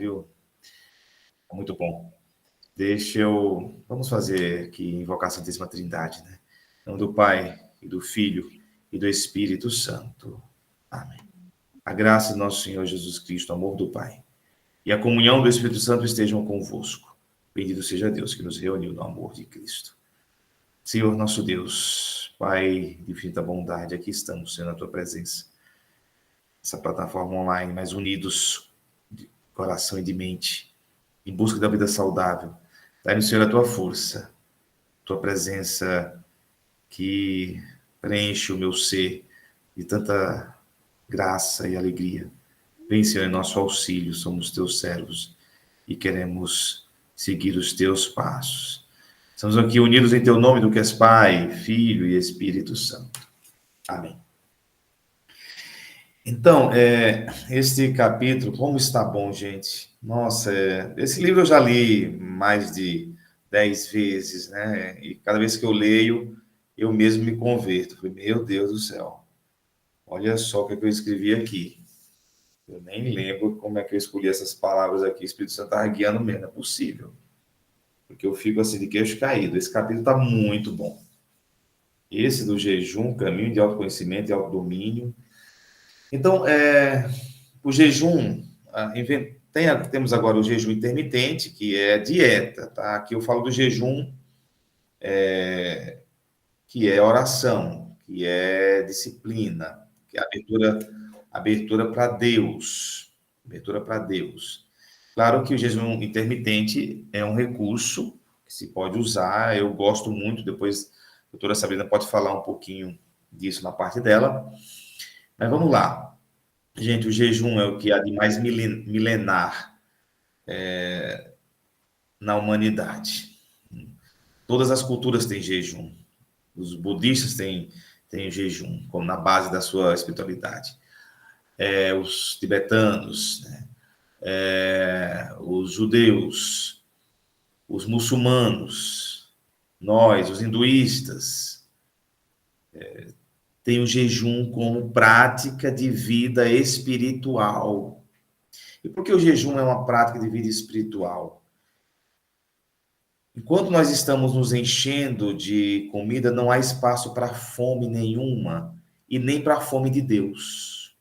Viu? Muito bom. Vamos fazer aqui invocar a Santíssima Trindade, né? Em nome do Pai, e do Filho, e do Espírito Santo. Amém. A graça de nosso Senhor Jesus Cristo, o amor do Pai, e a comunhão do Espírito Santo estejam convosco. Bendito seja Deus que nos reuniu no amor de Cristo. Senhor nosso Deus, Pai de infinita bondade, aqui estamos, Senhor, na Tua presença. Essa plataforma online, mais unidos de coração e de mente, em busca da vida saudável. Dai-nos, Senhor, a Tua força, Tua presença que preenche o meu ser de tanta graça e alegria. Vem, Senhor, em nosso auxílio, somos Teus servos e queremos seguir os Teus passos. Estamos aqui unidos em Teu nome, do que és Pai, Filho e Espírito Santo. Amém. Então, este capítulo, como está bom, gente. Nossa, esse livro eu já li mais de 10 vezes, né? E cada vez que eu leio, eu mesmo me converto. Falei, meu Deus do céu, olha só o que eu escrevi aqui. Eu nem lembro como é que eu escolhi essas palavras aqui. O Espírito Santo está guiando mesmo, não é possível. Porque eu fico assim de queixo caído. Esse capítulo está muito bom. Esse do jejum, caminho de autoconhecimento e autodomínio. Então, o jejum, temos agora o jejum intermitente, que é dieta, tá? Aqui eu falo do jejum, que é oração, que é disciplina, que é abertura para Deus, abertura para Deus. Claro que o jejum intermitente é um recurso que se pode usar, eu gosto muito, depois a doutora Sabrina pode falar um pouquinho disso na parte dela, mas vamos lá. Gente, o jejum é o que há de mais milenar na humanidade. Todas as culturas têm jejum. Os budistas têm jejum, como na base da sua espiritualidade. Os tibetanos, né? Os judeus, os muçulmanos, nós, os hinduístas, têm o jejum como prática de vida espiritual. E por que o jejum é uma prática de vida espiritual? Enquanto nós estamos nos enchendo de comida, não há espaço para fome nenhuma e nem para a fome de Deus.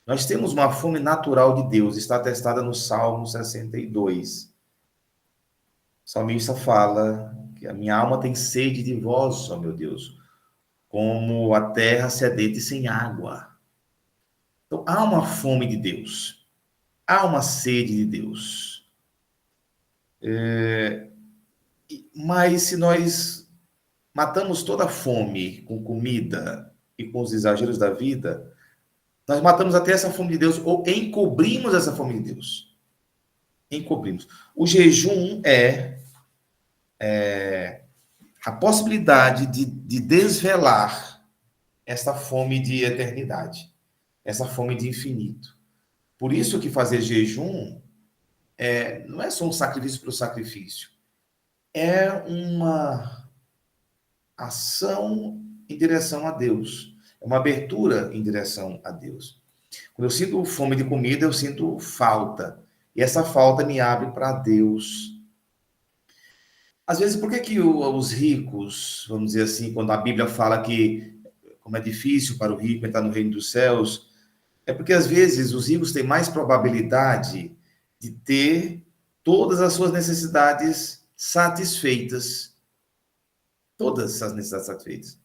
Nós temos uma fome natural de Deus, está atestada no Salmo 62. O salmista fala que a minha alma tem sede de vós, ó meu Deus, como a terra sedenta sem água. Então, há uma fome de Deus, há uma sede de Deus. Mas se nós matamos toda a fome com comida e com os exageros da vida, nós matamos até essa fome de Deus, ou encobrimos essa fome de Deus. Encobrimos. O jejum é a possibilidade de desvelar essa fome de eternidade, essa fome de infinito. Por isso que fazer jejum não é só um sacrifício para o sacrifício, é uma ação em direção a Deus, é uma abertura em direção a Deus. Quando eu sinto fome de comida, eu sinto falta, e essa falta me abre para Deus. Às vezes, por que os ricos, vamos dizer assim, quando a Bíblia fala que como é difícil para o rico entrar no reino dos céus, é porque às vezes os ricos têm mais probabilidade de ter todas as suas necessidades satisfeitas. Todas as necessidades satisfeitas.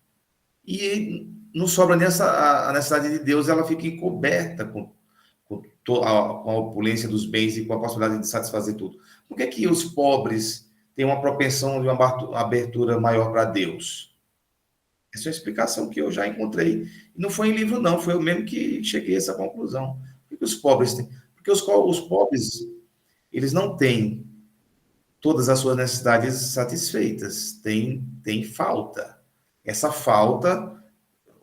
E não sobra nem a necessidade de Deus, ela fica encoberta com a opulência dos bens e com a possibilidade de satisfazer tudo. Por que os pobres têm uma propensão de uma abertura maior para Deus? Essa é uma explicação que eu já encontrei. E não foi em livro, não. Foi eu mesmo que cheguei a essa conclusão. Por que os pobres têm? Porque os pobres, eles não têm todas as suas necessidades satisfeitas. Tem falta. Essa falta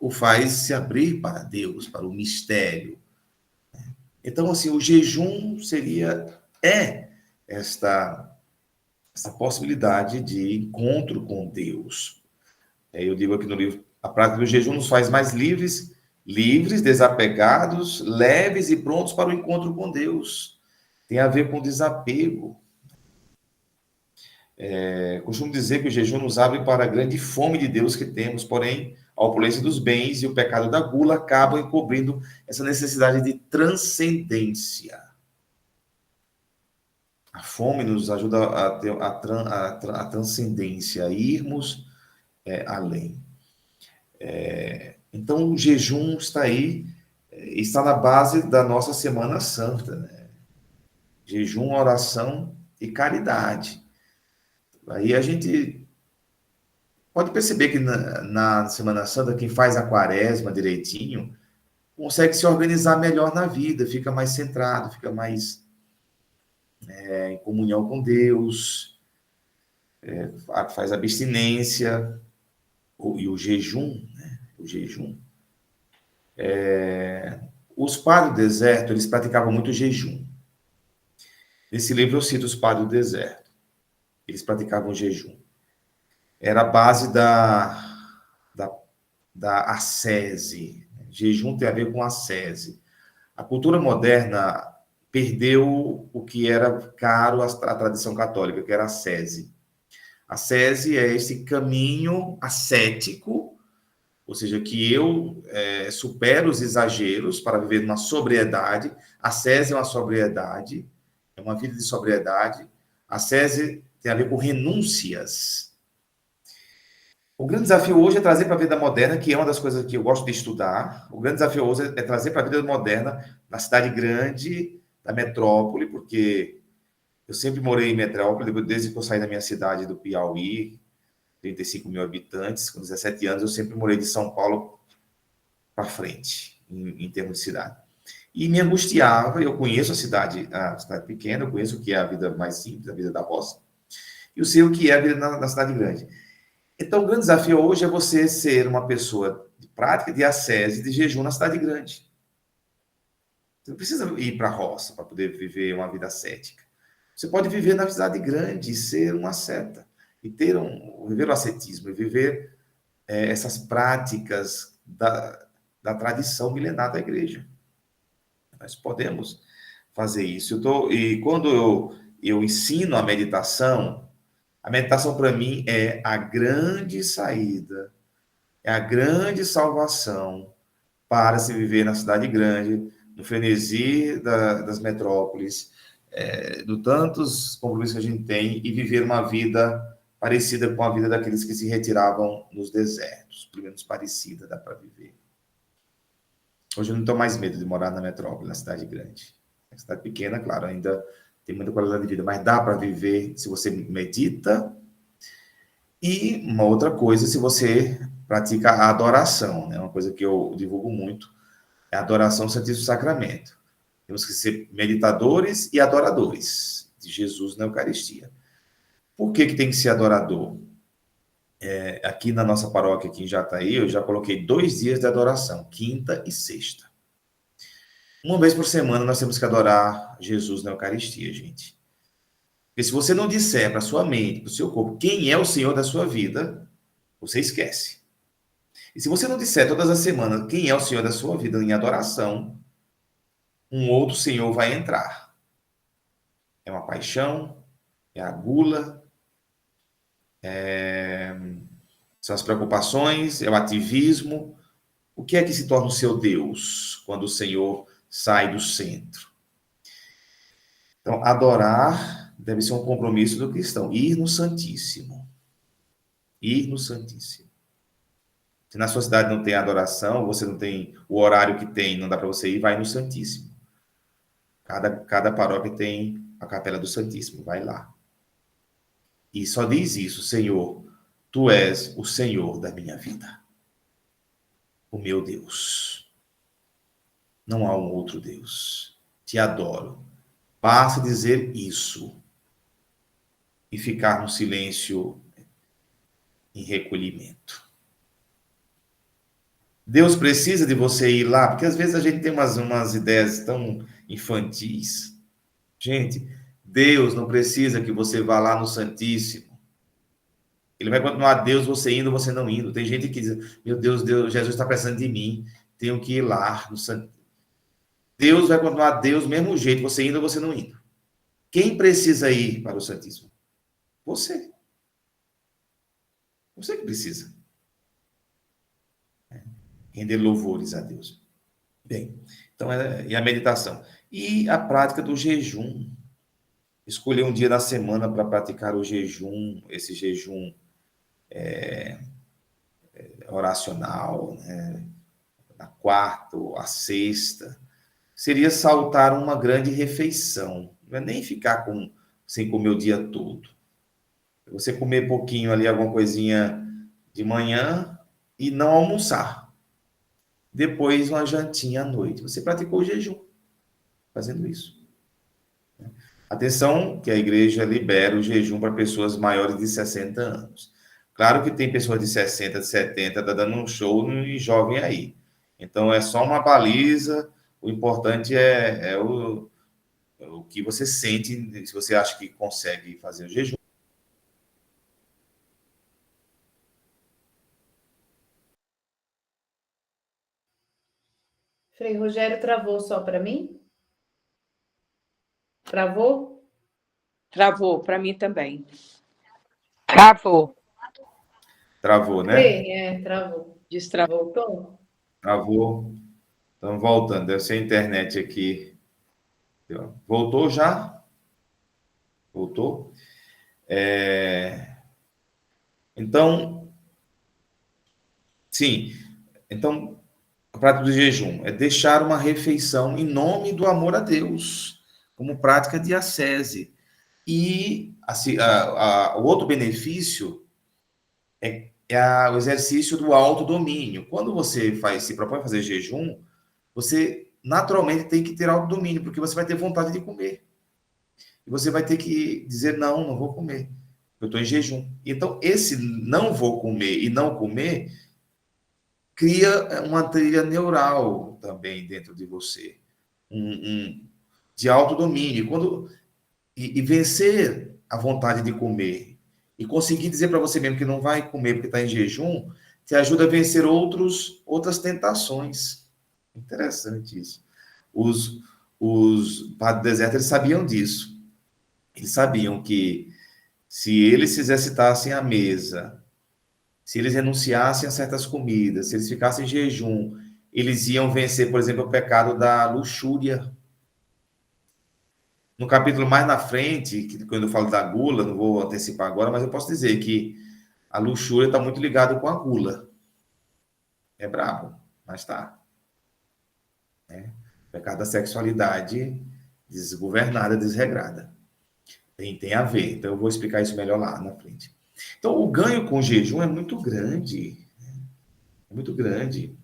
o faz se abrir para Deus, para o mistério. Então, assim, o jejum esta possibilidade de encontro com Deus. Eu digo aqui no livro, a prática do jejum nos faz mais livres, desapegados, leves e prontos para o encontro com Deus. tem a ver com desapego. Costumo dizer que o jejum nos abre para a grande fome de Deus que temos, porém, a opulência dos bens e o pecado da gula acabam encobrindo essa necessidade de transcendência. A fome nos ajuda a ter a transcendência, a irmos além. Então, o jejum está aí, está na base da nossa Semana Santa, né? Jejum, oração e caridade. Aí a gente pode perceber que na Semana Santa, quem faz a quaresma direitinho, consegue se organizar melhor na vida, fica mais centrado, fica mais em comunhão com Deus, faz abstinência, e o jejum, né? O jejum. Os padres do deserto, eles praticavam muito jejum. Nesse livro eu cito os padres do deserto. Eles praticavam jejum. Era a base da ascese. Jejum tem a ver com ascese. A cultura moderna perdeu o que era caro à tradição católica, que era a ascese. A ascese é esse caminho ascético, ou seja, que eu supero os exageros para viver uma sobriedade. A ascese é uma sobriedade, é uma vida de sobriedade. A ascese tem a ver com renúncias. O grande desafio hoje é trazer para a vida moderna, que é uma das coisas que eu gosto de estudar. O grande desafio hoje é trazer para a vida moderna, na cidade grande, da metrópole, porque eu sempre morei em metrópole, desde que eu saí da minha cidade do Piauí, 35 mil habitantes, com 17 anos, eu sempre morei de São Paulo para frente, em termos de cidade. E me angustiava, eu conheço a cidade pequena, eu conheço o que é a vida mais simples, a vida da roça, e eu sei o que é a vida na cidade grande. Então, o grande desafio hoje é você ser uma pessoa de prática, de ascese, de jejum na cidade grande. Você não precisa ir para a roça para poder viver uma vida ascética. Você pode viver na cidade grande e ser um asceta, e viver o ascetismo, e viver essas práticas da tradição milenar da igreja. Nós podemos fazer isso. E quando eu ensino a meditação para mim é a grande saída, é a grande salvação para se viver na cidade grande, no frenesi das metrópoles, do tantos compromissos que a gente tem, e viver uma vida parecida com a vida daqueles que se retiravam nos desertos, pelo menos parecida, dá para viver. Hoje eu não tenho mais medo de morar na metrópole, na cidade grande. Na cidade pequena, claro, ainda tem muita qualidade de vida, mas dá para viver se você medita. E uma outra coisa, se você pratica a adoração, né? Uma coisa que eu divulgo muito, é a adoração ao Santíssimo Sacramento. Temos que ser meditadores e adoradores de Jesus na Eucaristia. Por que tem que ser adorador? Aqui na nossa paróquia, aqui em Jataí, eu já coloquei 2 dias de adoração, quinta e sexta. Uma vez por semana nós temos que adorar Jesus na Eucaristia, gente. Porque se você não disser para a sua mente, para o seu corpo, quem é o Senhor da sua vida, você esquece. E se você não disser todas as semanas quem é o Senhor da sua vida em adoração, um outro Senhor vai entrar. É uma paixão, é a gula, são as preocupações, é o ativismo. O que é que se torna o seu Deus quando o Senhor sai do centro? Então, adorar deve ser um compromisso do cristão. Ir no Santíssimo. Ir no Santíssimo. Se na sua cidade não tem adoração, você não tem o horário que tem, não dá para você ir, vai no Santíssimo. Cada paróquia tem a capela do Santíssimo, vai lá. E só diz isso: Senhor, Tu és o Senhor da minha vida. O meu Deus. Não há um outro Deus. Te adoro. Basta dizer isso e ficar no silêncio, em recolhimento. Deus precisa de você ir lá, porque às vezes a gente tem umas ideias tão infantis. Gente, Deus não precisa que você vá lá no Santíssimo. Ele vai continuar Deus, você indo, você não indo. Tem gente que diz, meu Deus, Jesus está precisando de mim, tenho que ir lá no Santíssimo. Deus vai continuar Deus do mesmo jeito, você indo ou você não indo. Quem precisa ir para o Santíssimo? Você. Você que precisa render louvores a Deus. Bem, então, e a meditação. E a prática do jejum. Escolher um dia da semana para praticar o jejum, esse jejum oracional, né? Na quarta ou a sexta, seria saltar uma grande refeição. Não é nem ficar sem comer o dia todo. Você comer pouquinho ali, alguma coisinha de manhã e não almoçar. Depois uma jantinha à noite. Você praticou o jejum fazendo isso. Atenção que a igreja libera o jejum para pessoas maiores de 60 anos. Claro que tem pessoas de 60, de 70, tá dando um show e jovem aí. Então é só uma baliza, o importante é o que você sente, se você acha que consegue fazer o jejum. Frei Rogério travou só para mim? Travou? Travou, para mim também. Travou. Travou, né? Frei, travou. Destravou. Voltou? Travou. Então, voltando, deve ser a internet aqui. Voltou já? Voltou? Então, sim. Então, a prática do jejum é deixar uma refeição em nome do amor a Deus, como prática de ascese. E assim, o outro benefício é o exercício do autodomínio. Quando você se propõe a fazer jejum, você naturalmente tem que ter autodomínio, porque você vai ter vontade de comer. E você vai ter que dizer, não, não vou comer. Eu estou em jejum. Então, esse não vou comer e não comer cria uma trilha neural também dentro de você. De autodomínio. E vencer a vontade de comer e conseguir dizer para você mesmo que não vai comer porque está em jejum, te ajuda a vencer outras tentações. Interessante isso. Os padres do deserto, eles sabiam disso. Eles sabiam que se eles se exercitassem à mesa, se eles renunciassem a certas comidas, se eles ficassem em jejum, eles iam vencer, por exemplo, o pecado da luxúria. No capítulo mais na frente, quando eu falo da gula, não vou antecipar agora, mas eu posso dizer que a luxúria está muito ligada com a gula. É brabo, mas tá. O pecado da sexualidade desgovernada, desregrada. Tem a ver. Então, eu vou explicar isso melhor lá na frente. Então, o ganho com o jejum é muito grande. É muito grande.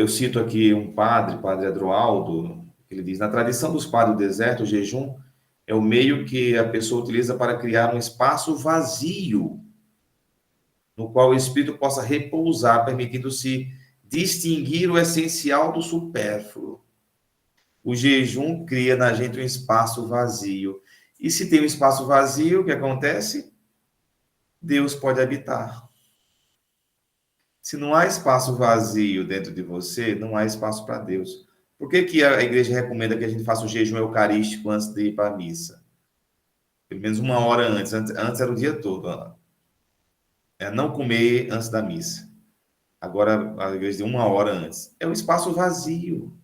Eu cito aqui um padre Adroaldo, ele diz, na tradição dos padres do deserto, o jejum é o meio que a pessoa utiliza para criar um espaço vazio, no qual o espírito possa repousar, permitindo-se distinguir o essencial do supérfluo. O jejum cria na gente um espaço vazio. E se tem um espaço vazio, o que acontece? Deus pode habitar. Se não há espaço vazio dentro de você, não há espaço para Deus. Por que a igreja recomenda que a gente faça o jejum eucarístico antes de ir para a missa? Pelo menos uma hora antes. Antes era o dia todo. É não comer antes da missa. Agora a igreja diz uma hora antes. É um espaço vazio.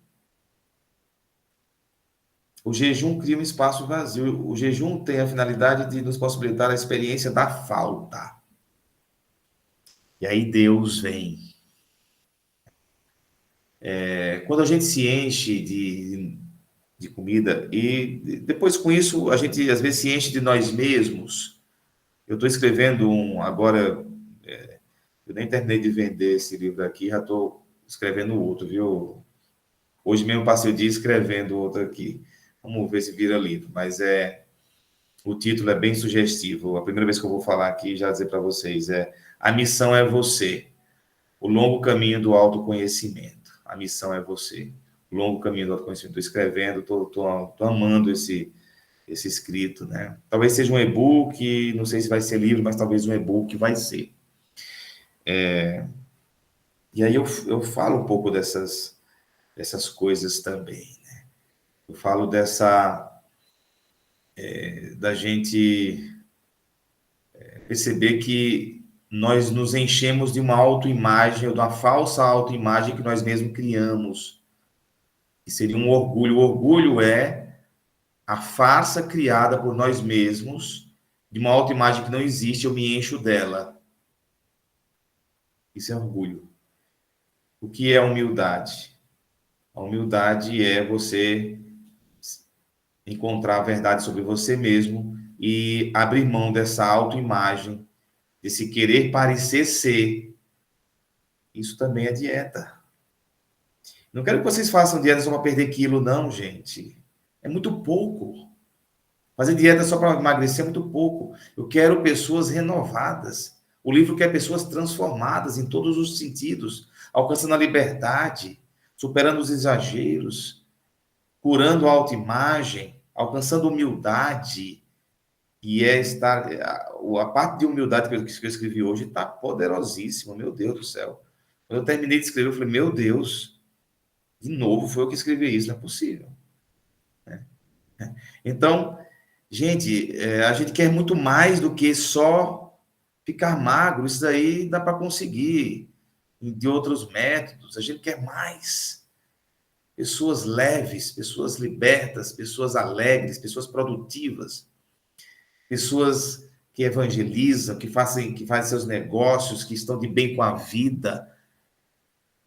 O jejum cria um espaço vazio. O jejum tem a finalidade de nos possibilitar a experiência da falta. E aí Deus vem. Quando a gente se enche de comida e depois com isso a gente às vezes se enche de nós mesmos. Eu estou escrevendo agora, eu nem terminei de vender esse livro aqui, já estou escrevendo outro, viu? Hoje mesmo passei o dia escrevendo outro aqui. Vamos ver se vira livro, mas o título é bem sugestivo. A primeira vez que eu vou falar aqui, já dizer para vocês, A Missão é Você, o longo caminho do autoconhecimento. A missão é você. O longo caminho do autoconhecimento. Estou escrevendo, estou amando esse escrito, né? Talvez seja um e-book, não sei se vai ser livro, mas talvez um e-book vai ser. E aí eu falo um pouco dessas coisas também, né? Eu falo da gente perceber que nós nos enchemos de uma autoimagem ou de uma falsa autoimagem que nós mesmos criamos. E seria um orgulho. O orgulho é a farsa criada por nós mesmos de uma autoimagem que não existe, eu me encho dela. Isso é orgulho. O que é humildade? A humildade é você encontrar a verdade sobre você mesmo e abrir mão dessa autoimagem, desse querer parecer ser. Isso também é dieta. Não quero que vocês façam dieta só para perder quilo, não, gente. É muito pouco. Fazer dieta só para emagrecer é muito pouco. Eu quero pessoas renovadas. O livro quer pessoas transformadas em todos os sentidos, alcançando a liberdade, superando os exageros, curando a autoimagem, alcançando humildade. E a parte de humildade que eu escrevi hoje está poderosíssima, meu Deus do céu. Quando eu terminei de escrever, eu falei, meu Deus, de novo foi eu que escrevi isso, não é possível. Então, gente, a gente quer muito mais do que só ficar magro. Isso daí dá para conseguir de outros métodos. A gente quer mais. Pessoas leves, pessoas libertas, pessoas alegres, pessoas produtivas, pessoas que evangelizam, que fazem seus negócios, que estão de bem com a vida.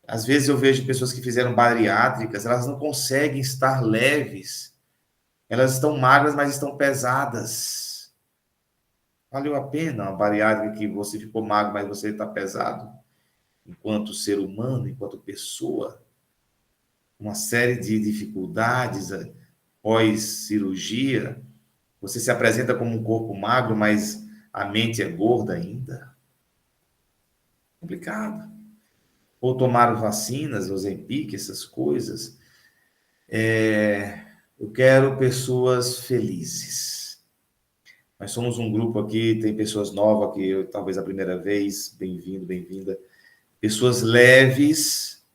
Às vezes eu vejo pessoas que fizeram bariátricas, elas não conseguem estar leves. Elas estão magras, mas estão pesadas. Valeu a pena uma bariátrica que você ficou magro, mas você está pesado? Enquanto ser humano, enquanto pessoa, uma série de dificuldades pós-cirurgia, você se apresenta como um corpo magro, mas a mente é gorda ainda. Complicado. Ou tomar vacinas, Ozempic, essas coisas. Eu quero pessoas felizes. Nós somos um grupo aqui, tem pessoas novas aqui, talvez a primeira vez, bem-vindo, bem-vinda. Pessoas leves,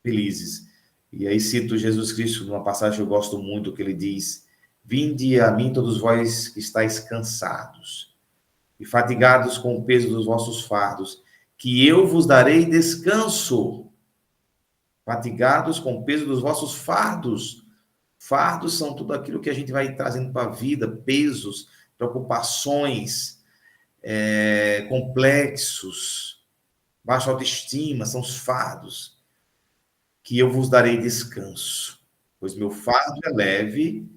felizes. E aí cito Jesus Cristo numa passagem que eu gosto muito, que ele diz: vinde a mim todos vós que estáis cansados e fatigados com o peso dos vossos fardos, que eu vos darei descanso. Fatigados com o peso dos vossos fardos. Fardos são tudo aquilo que a gente vai trazendo para a vida, pesos, preocupações, complexos, baixa autoestima, são os fardos. Que eu vos darei descanso, pois meu fardo é leve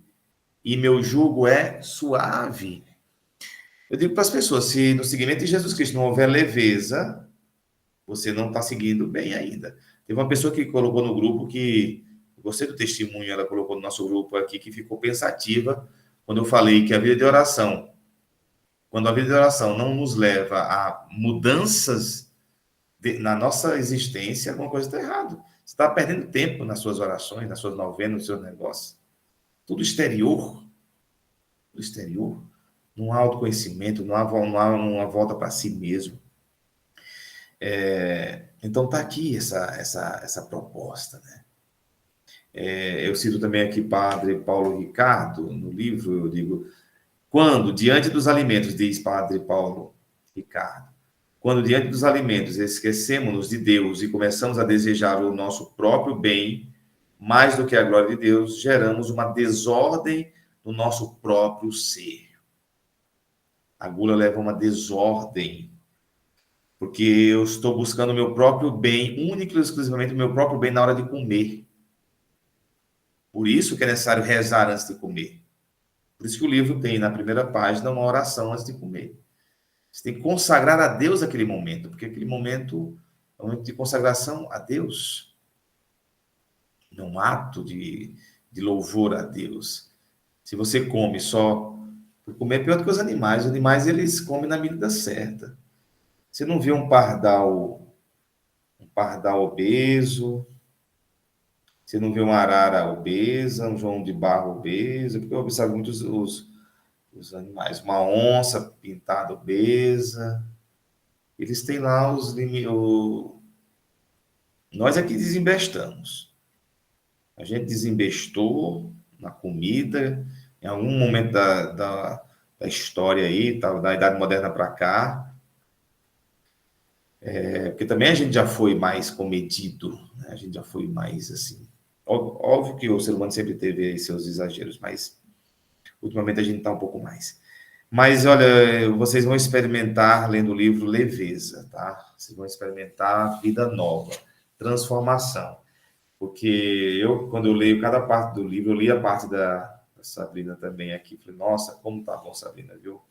e meu jugo é suave. Eu digo para as pessoas, se no seguimento de Jesus Cristo não houver leveza, você não está seguindo bem ainda. Teve uma pessoa que colocou no grupo que, gostei do testemunho, ela colocou no nosso grupo aqui, que ficou pensativa quando eu falei que a vida de oração, quando a vida de oração não nos leva a mudanças na nossa existência, alguma coisa está errada. Você está perdendo tempo nas suas orações, nas suas novenas, nos seus negócios. Tudo exterior. Tudo exterior. Não há autoconhecimento, não há uma volta para si mesmo. Então está aqui essa proposta, né? Eu cito também aqui Padre Paulo Ricardo, no livro, eu digo, quando diante dos alimentos, diz Padre Paulo Ricardo, quando diante dos alimentos esquecemos-nos de Deus e começamos a desejar o nosso próprio bem, mais do que a glória de Deus, geramos uma desordem no nosso próprio ser. A gula leva a uma desordem, porque eu estou buscando o meu próprio bem, único e exclusivamente o meu próprio bem na hora de comer. Por isso que é necessário rezar antes de comer. Por isso que o livro tem na primeira página uma oração antes de comer. Você tem que consagrar a Deus aquele momento, porque aquele momento é um momento de consagração a Deus. É um ato de louvor a Deus. Se você come só por comer, é pior do que os animais. Os animais, eles comem na medida certa. Você não vê um pardal obeso, você não vê uma arara obesa, um João de Barro obeso, porque eu observo muito os animais. Uma onça pintada obesa, eles têm lá os limites. Nós aqui desembestamos. A gente desembestou, na comida, em algum momento da história aí, tá, da Idade Moderna para cá, porque também a gente já foi mais comedido, né? A gente já foi mais assim. Óbvio que o ser humano sempre teve aí seus exageros, mas ultimamente a gente está um pouco mais. Mas olha, vocês vão experimentar, lendo o livro, leveza, tá? Vocês vão experimentar vida nova, transformação. Porque eu, quando eu leio cada parte do livro, eu li a parte da Sabrina também aqui. Falei, nossa, como tá bom, Sabrina, viu?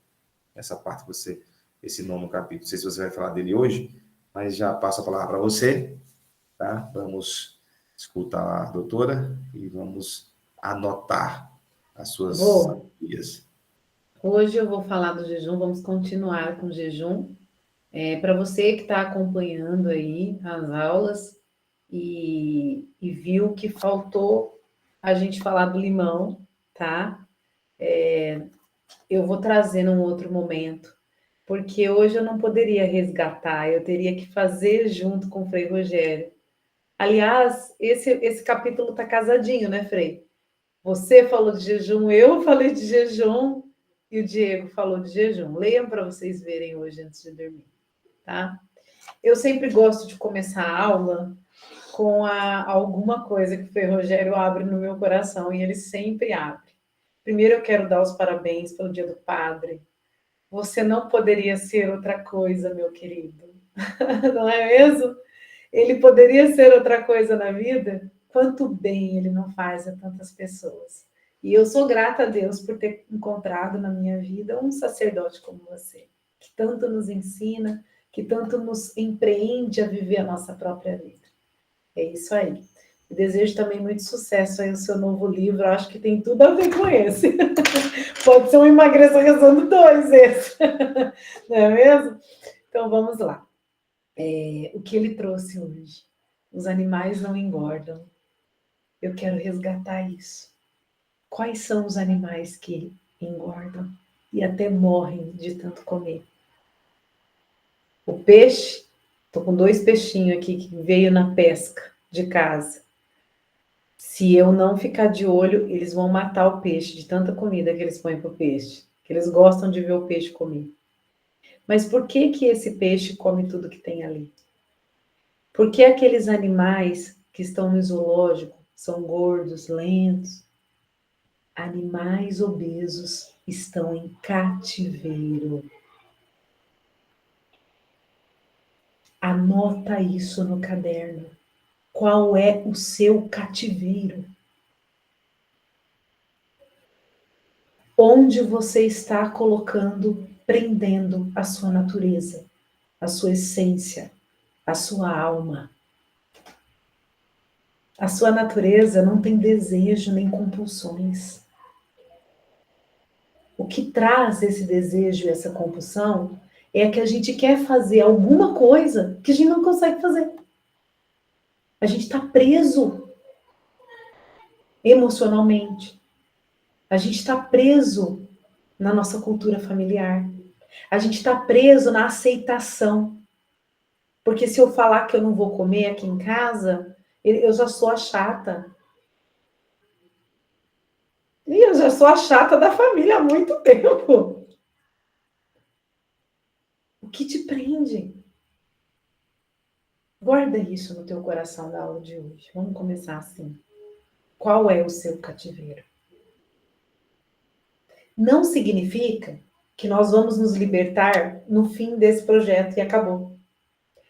Essa parte você, esse nono capítulo. Não sei se você vai falar dele hoje, mas já passo a palavra para você, tá? Vamos escutar a doutora e vamos anotar as suas Vou. sabias. Hoje eu vou falar do jejum, vamos continuar com o jejum. Para você que está acompanhando aí as aulas e viu que faltou a gente falar do limão, tá? Eu vou trazer num outro momento, porque hoje eu não poderia resgatar, eu teria que fazer junto com o Frei Rogério. Aliás, esse capítulo está casadinho, né, Frei? Você falou de jejum, eu falei de jejum e o Diego falou de jejum. Leiam para vocês verem hoje antes de dormir, tá? Eu sempre gosto de começar a aula com alguma coisa que o Frei Rogério abre no meu coração e ele sempre abre. Primeiro eu quero dar os parabéns pelo Dia do Padre. Você não poderia ser outra coisa, meu querido. Não é mesmo? Ele poderia ser outra coisa na vida? Quanto bem ele não faz a tantas pessoas. E eu sou grata a Deus por ter encontrado na minha vida um sacerdote como você, que tanto nos ensina, que tanto nos empreende a viver a nossa própria vida. É isso aí. E desejo também muito sucesso aí no seu novo livro. Acho que tem tudo a ver com esse. Pode ser um Emagreça Rezando 2 esse. Não é mesmo? Então vamos lá. O que ele trouxe hoje? Os animais não engordam. Eu quero resgatar isso. Quais são os animais que engordam e até morrem de tanto comer? O peixe, estou com 2 peixinhos aqui que veio na pesca de casa. Se eu não ficar de olho, eles vão matar o peixe de tanta comida que eles põem para o peixe, que eles gostam de ver o peixe comer. Mas por que que esse peixe come tudo que tem ali? Por que aqueles animais que estão no zoológico são gordos, lentos? Animais obesos estão em cativeiro. Anota isso no caderno. Qual é o seu cativeiro? Onde você está colocando, prendendo a sua natureza, a sua essência, a sua alma? A sua natureza não tem desejo nem compulsões. O que traz esse desejo e essa compulsão é que a gente quer fazer alguma coisa que a gente não consegue fazer. A gente está preso emocionalmente. A gente está preso na nossa cultura familiar. A gente está preso na aceitação. Porque se eu falar que eu não vou comer aqui em casa, eu já sou a chata. E eu já sou a chata da família há muito tempo. O que te prende? Guarda isso no teu coração da aula de hoje. Vamos começar assim. Qual é o seu cativeiro? Não significa que nós vamos nos libertar no fim desse projeto e acabou.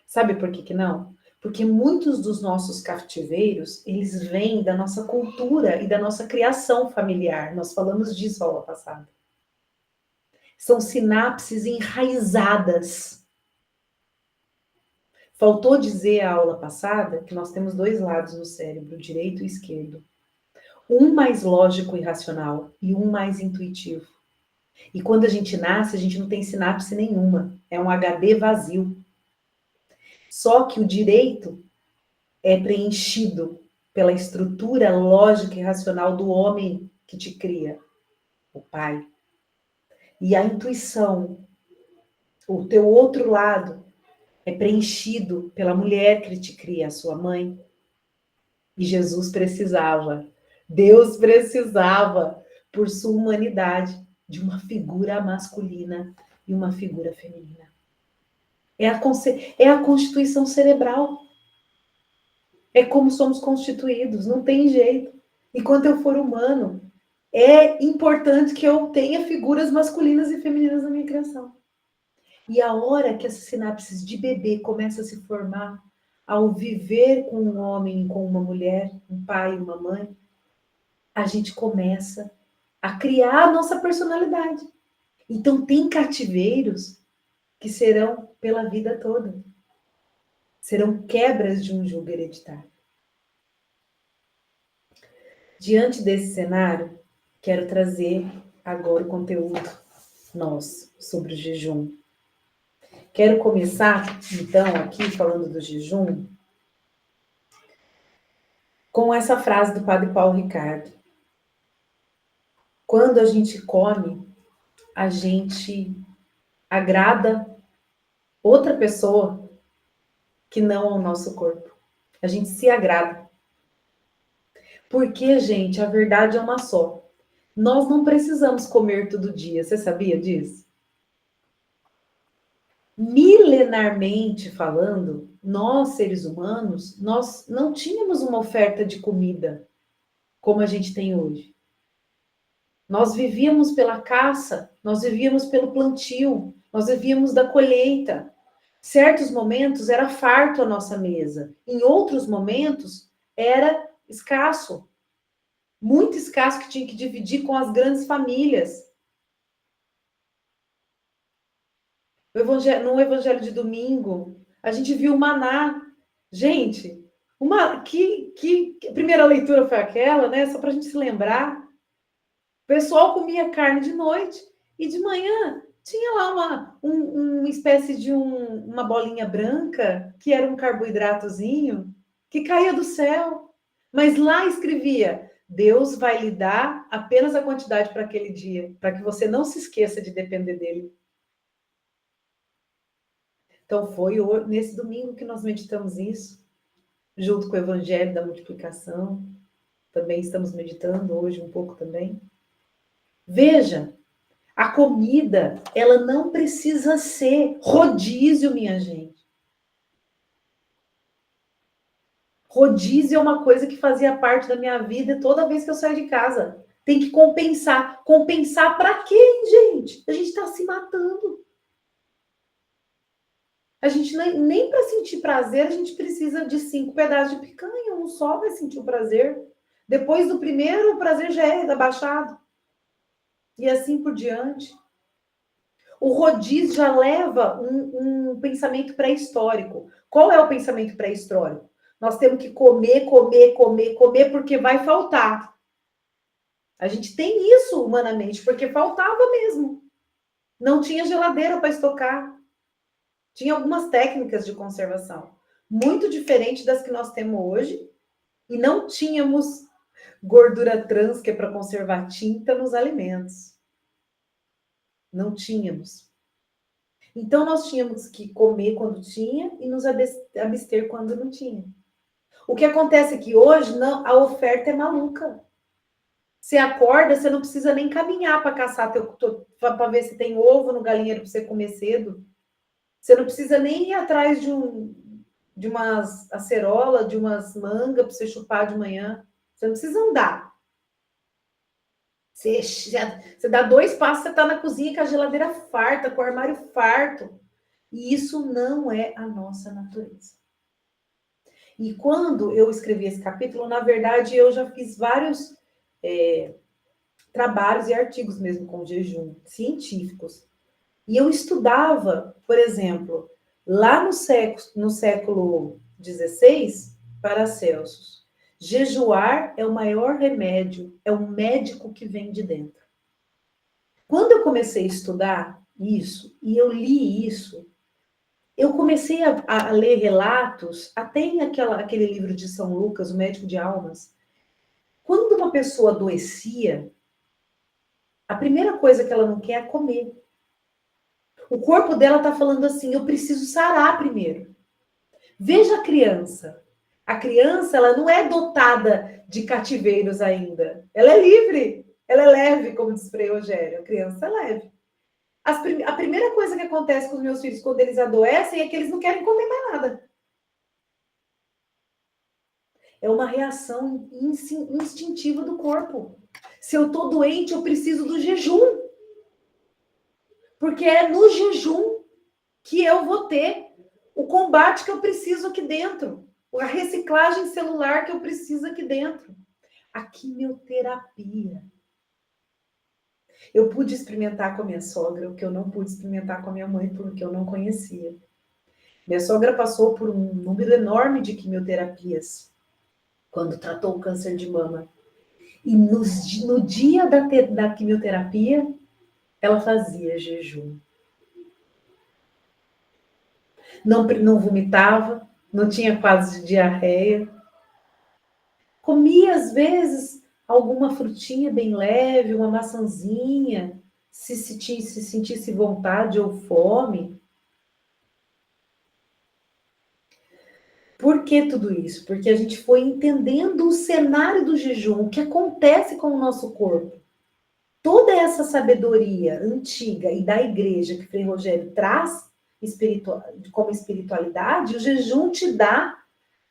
Sabe por que não? Porque muitos dos nossos cativeiros, eles vêm da nossa cultura e da nossa criação familiar. Nós falamos disso aula passada. São sinapses enraizadas. Faltou dizer a aula passada que nós temos 2 lados no cérebro, direito e esquerdo. Um mais lógico e racional e um mais intuitivo. E quando a gente nasce, a gente não tem sinapse nenhuma. É um HD vazio. Só que o direito é preenchido pela estrutura lógica e racional do homem que te cria, o pai. E a intuição, o teu outro lado, é preenchido pela mulher que te cria, a sua mãe. E Jesus precisava Deus precisava, por sua humanidade, de uma figura masculina e uma figura feminina. É a constituição cerebral. É como somos constituídos, não tem jeito. Enquanto eu for humano, é importante que eu tenha figuras masculinas e femininas na minha criação. E a hora que essas sinapses de bebê começam a se formar, ao viver com um homem, com uma mulher, um pai e uma mãe, a gente começa a criar a nossa personalidade. Então, tem cativeiros que serão pela vida toda. Serão quebras de um jugo hereditário. Diante desse cenário, quero trazer agora o conteúdo nosso sobre o jejum. Quero começar, então, aqui falando do jejum, com essa frase do Padre Paulo Ricardo. Quando a gente come, a gente agrada outra pessoa que não ao nosso corpo. A gente se agrada. Porque, gente, a verdade é uma só. Nós não precisamos comer todo dia. Você sabia disso? Milenarmente falando, nós, seres humanos, nós não tínhamos uma oferta de comida como a gente tem hoje. Nós vivíamos pela caça, nós vivíamos pelo plantio, nós vivíamos da colheita. Certos momentos era farto a nossa mesa, em outros momentos era escasso, muito escasso, que tinha que dividir com as grandes famílias. No Evangelho de domingo, a gente viu o maná. Gente, que primeira leitura foi aquela, né? Só para a gente se lembrar. O pessoal comia carne de noite e de manhã tinha lá uma espécie de uma bolinha branca, que era um carboidratozinho, que caía do céu. Mas lá escrevia: Deus vai lhe dar apenas a quantidade para aquele dia, para que você não se esqueça de depender dele. Então, foi nesse domingo que nós meditamos isso, junto com o Evangelho da Multiplicação. Também estamos meditando hoje um pouco também. Veja, a comida, ela não precisa ser rodízio, minha gente. Rodízio é uma coisa que fazia parte da minha vida toda vez que eu saio de casa. Tem que compensar. Compensar para quê, gente? A gente está se matando. A gente nem para sentir prazer, a gente precisa de 5 pedaços de picanha. Um só vai sentir o prazer. Depois do primeiro, o prazer já é abaixado. E assim por diante. O rodízio já leva um pensamento pré-histórico. Qual é o pensamento pré-histórico? Nós temos que comer, porque vai faltar. A gente tem isso humanamente, porque faltava mesmo. Não tinha geladeira para estocar. Tinha algumas técnicas de conservação, muito diferentes das que nós temos hoje, e não tínhamos gordura trans, que é para conservar tinta nos alimentos. Não tínhamos. Então, nós tínhamos que comer quando tinha e nos abster quando não tinha. O que acontece é que hoje a oferta é maluca. Você acorda, você não precisa nem caminhar para caçar para ver se tem ovo no galinheiro para você comer cedo. Você não precisa nem ir atrás de umas acerola, de umas mangas para você chupar de manhã. Você não precisa andar. Você dá 2 passos, você está na cozinha com a geladeira farta, com o armário farto. E isso não é a nossa natureza. E quando eu escrevi esse capítulo, na verdade, eu já fiz vários trabalhos e artigos mesmo com jejum, científicos. E eu estudava, por exemplo, lá no século XVI, Paracelsus, jejuar é o maior remédio, é um médico que vem de dentro. Quando eu comecei a estudar isso, e eu li isso, eu comecei a ler relatos, até em aquele livro de São Lucas, O Médico de Almas. Quando uma pessoa adoecia, a primeira coisa que ela não quer é comer. O corpo dela está falando assim: eu preciso sarar primeiro. Veja a criança. A criança, ela não é dotada de cativeiros ainda. Ela é livre, ela é leve, como diz Frei Rogério. A criança é leve. A primeira coisa que acontece com os meus filhos quando eles adoecem é que eles não querem comer mais nada. É uma reação instintiva do corpo. Se eu estou doente, eu preciso do jejum. Porque é no jejum que eu vou ter o combate que eu preciso aqui dentro. A reciclagem celular que eu preciso aqui dentro. A quimioterapia. Eu pude experimentar com a minha sogra o que eu não pude experimentar com a minha mãe, porque eu não conhecia. Minha sogra passou por um número enorme de quimioterapias quando tratou o câncer de mama. E no dia da quimioterapia, ela fazia jejum. Não vomitava, não tinha quase diarreia. Comia, às vezes, alguma frutinha bem leve, uma maçãzinha, se sentisse vontade ou fome. Por que tudo isso? Porque a gente foi entendendo o cenário do jejum, o que acontece com o nosso corpo. Toda essa sabedoria antiga e da igreja que Frei Rogério traz como espiritualidade, o jejum te dá,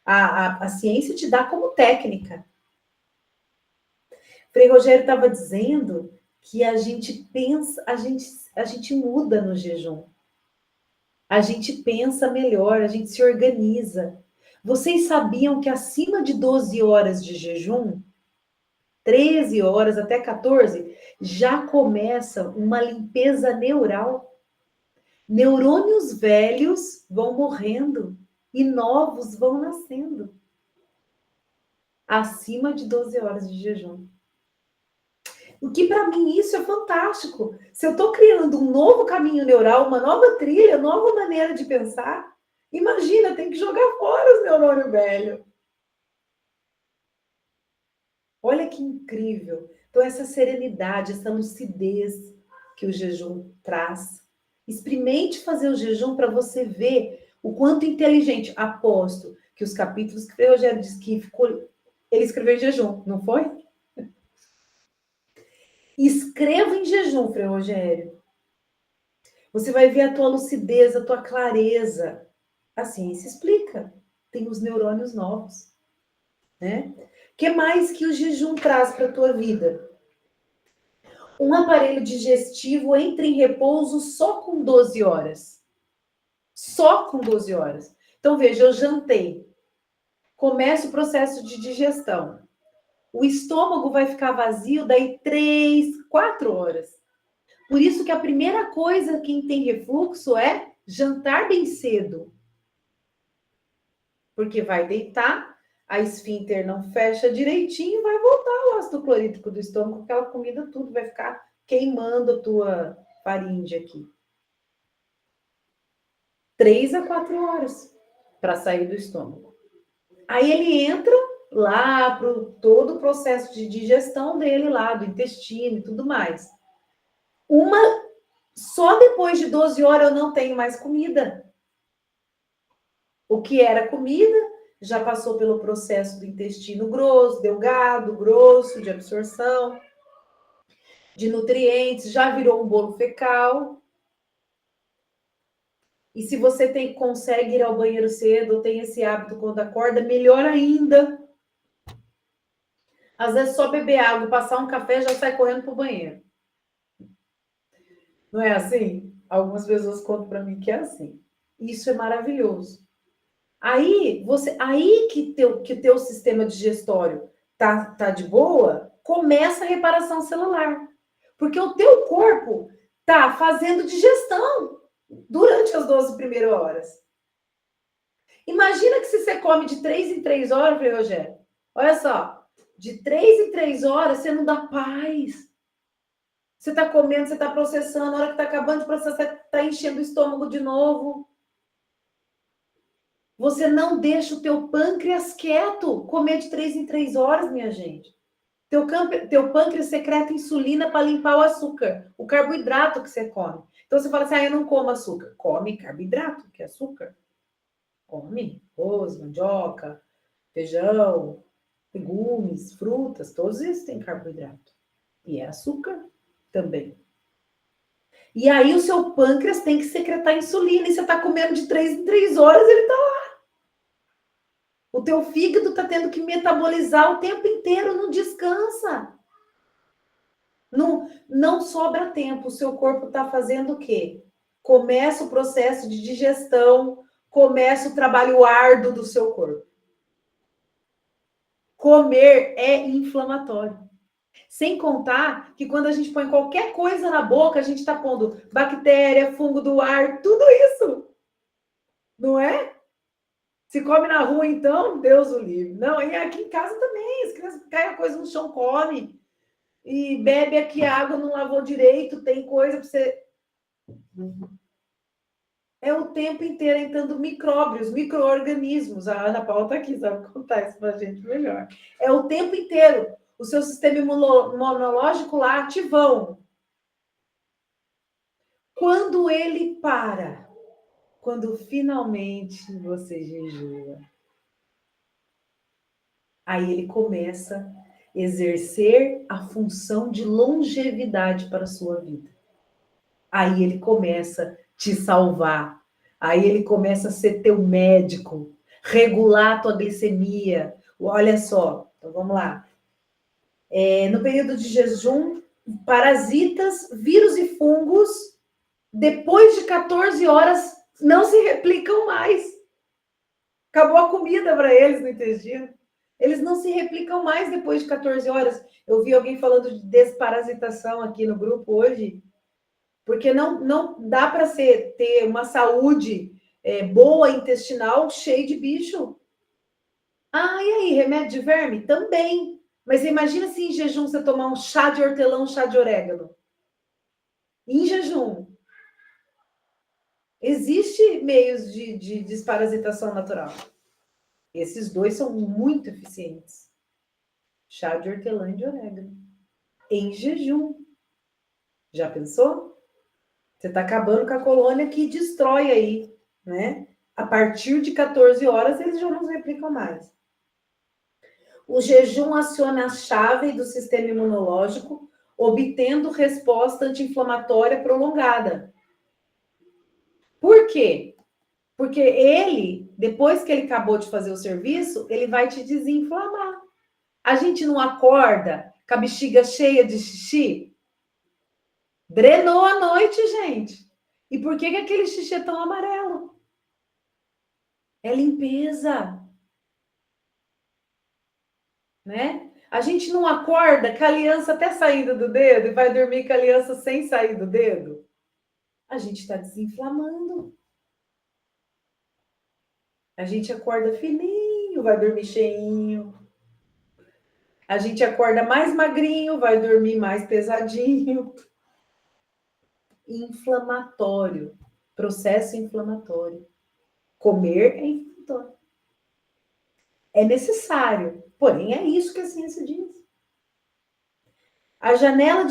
a ciência te dá como técnica. Frei Rogério estava dizendo que a gente pensa, a gente muda no jejum. A gente pensa melhor, a gente se organiza. Vocês sabiam que acima de 12 horas de jejum, 13 horas até 14, já começa uma limpeza neural? Neurônios velhos vão morrendo e novos vão nascendo. Acima de 12 horas de jejum. O que para mim isso é fantástico. Se eu estou criando um novo caminho neural, uma nova trilha, nova maneira de pensar, imagina, tem que jogar fora os neurônios velhos. Olha que incrível. Então, essa serenidade, essa lucidez que o jejum traz. Experimente fazer o jejum para você ver o quanto inteligente. Aposto que os capítulos que o Rogério disse que ele escreveu em jejum, não foi? Escreva em jejum, Frei Rogério. Você vai ver a tua lucidez, a tua clareza. A ciência explica. Tem os neurônios novos, né? O que mais que o jejum traz para a tua vida? Um aparelho digestivo entra em repouso só com 12 horas. Só com 12 horas. Então, veja, eu jantei. Começa o processo de digestão. O estômago vai ficar vazio daí 3, 4 horas. Por isso que a primeira coisa quem tem refluxo é jantar bem cedo. Porque vai deitar, a esfíncter não fecha direitinho, vai voltar o ácido clorídrico do estômago, aquela comida tudo vai ficar queimando a tua faringe aqui. 3 a 4 horas para sair do estômago. Aí ele entra lá para todo o processo de digestão dele lá, do intestino e tudo mais. Só depois de 12 horas eu não tenho mais comida. O que era comida já passou pelo processo do intestino grosso, delgado, grosso, de absorção, de nutrientes, já virou um bolo fecal. E se você consegue ir ao banheiro cedo, ou tem esse hábito quando acorda, melhor ainda. Às vezes só beber água, passar um café, já sai correndo para o banheiro. Não é assim? Algumas pessoas contam para mim que é assim. Isso é maravilhoso. Aí que teu sistema digestório tá de boa, começa a reparação celular. Porque o teu corpo tá fazendo digestão durante as 12 primeiras horas. Imagina que se você come de 3 em 3 horas, Frei Rogério, olha só, de 3 em 3 horas você não dá paz. Você tá comendo, você tá processando, na hora que tá acabando de processar, tá enchendo o estômago de novo. Você não deixa o teu pâncreas quieto comer de 3 em 3 horas, minha gente. Teu pâncreas secreta insulina para limpar o açúcar, o carboidrato que você come. Então você fala assim, eu não como açúcar. Come carboidrato, que é açúcar. Come arroz, mandioca, Feijão, legumes, frutas, todos esses têm carboidrato. E é açúcar também. E aí o seu pâncreas tem que secretar insulina. E você está comendo de 3 em 3 horas, ele está lá. O teu fígado está tendo que metabolizar o tempo inteiro, não descansa. Não sobra tempo. O seu corpo está fazendo o quê? Começa o processo de digestão, começa o trabalho árduo do seu corpo. Comer é inflamatório. Sem contar que quando a gente põe qualquer coisa na boca, a gente está pondo bactéria, fungo do ar, tudo isso. Não é? Se come na rua, então, Deus o livre. Não, e aqui em casa também. As crianças caem a coisa no chão, come. E bebe aqui a água, não lavou direito, tem coisa para você... É o tempo inteiro entrando micróbios, micro-organismos. A Ana Paula está aqui, sabe contar isso para a gente melhor. É o tempo inteiro. O seu sistema imunológico lá ativão. Quando ele para, quando finalmente você jejua, aí ele começa a exercer a função de longevidade para a sua vida. Aí ele começa a te salvar. Aí ele começa a ser teu médico, regular a tua glicemia. Olha só, então vamos lá. No período de jejum, parasitas, vírus e fungos, depois de 14 horas, não se replicam mais. Acabou a comida para eles no intestino. Eles não se replicam mais depois de 14 horas. Eu vi alguém falando de desparasitação aqui no grupo hoje, porque não dá para ter uma saúde boa intestinal cheia de bicho. Ah, e aí, remédio de verme? Também. Mas imagina se em jejum você tomar um chá de hortelã, um chá de orégano. Em jejum. Existe meios de desparasitação natural. Esses dois são muito eficientes. Chá de hortelã e de orégano. Em jejum. Já pensou? Você está acabando com a colônia que destrói aí, né? A partir de 14 horas, eles já não se replicam mais. O jejum aciona a chave do sistema imunológico, obtendo resposta anti-inflamatória prolongada. Por quê? Porque ele, depois que ele acabou de fazer o serviço, ele vai te desinflamar. A gente não acorda com a bexiga cheia de xixi? Drenou a noite, gente. E por que aquele xixi é tão amarelo? É limpeza. Né? A gente não acorda com a aliança até saindo do dedo e vai dormir com a aliança sem sair do dedo? A gente está desinflamando. A gente acorda fininho, vai dormir cheinho. A gente acorda mais magrinho, vai dormir mais pesadinho. Inflamatório. Processo inflamatório. Comer é inflamatório. É necessário, porém é isso que a ciência diz. Na janela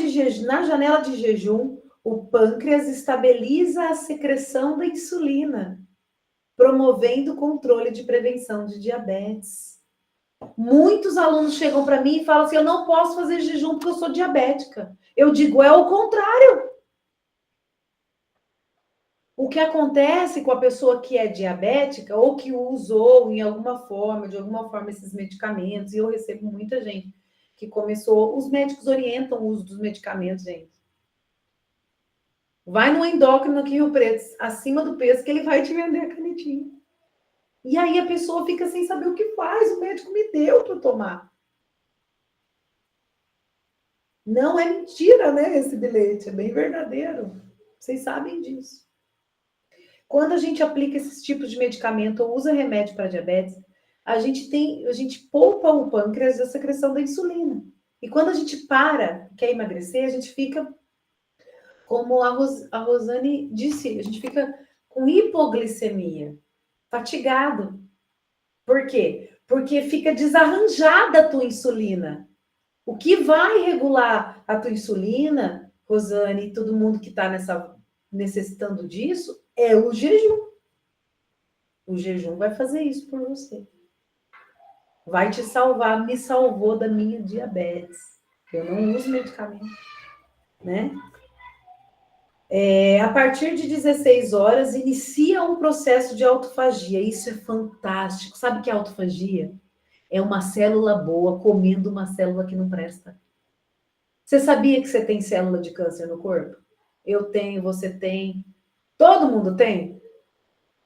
de jejum, o pâncreas estabiliza a secreção da insulina, promovendo o controle de prevenção de diabetes. Muitos alunos chegam para mim e falam assim: eu não posso fazer jejum porque eu sou diabética. Eu digo, é o contrário. O que acontece com a pessoa que é diabética ou que usou de alguma forma, esses medicamentos, e eu recebo muita gente que começou, os médicos orientam o uso dos medicamentos, gente. Vai no endócrino aqui em Rio Preto, acima do peso, que ele vai te vender a canetinha. E aí a pessoa fica sem saber o que faz, o médico me deu para tomar. Não é mentira, né, esse bilhete, é bem verdadeiro. Vocês sabem disso. Quando a gente aplica esses tipos de medicamento ou usa remédio para diabetes, a gente poupa o pâncreas da secreção da insulina. E quando a gente quer emagrecer, a gente fica, como a Rosane disse, a gente fica com hipoglicemia, fatigado. Por quê? Porque fica desarranjada a tua insulina. O que vai regular a tua insulina, Rosane, e todo mundo que está necessitando disso, é o jejum. O jejum vai fazer isso por você. vai te salvar, me salvou da minha diabetes. Eu não uso medicamento, né? A partir de 16 horas, inicia um processo de autofagia. Isso é fantástico. Sabe o que é autofagia? É uma célula boa comendo uma célula que não presta. Você sabia que você tem célula de câncer no corpo? Eu tenho, você tem. Todo mundo tem?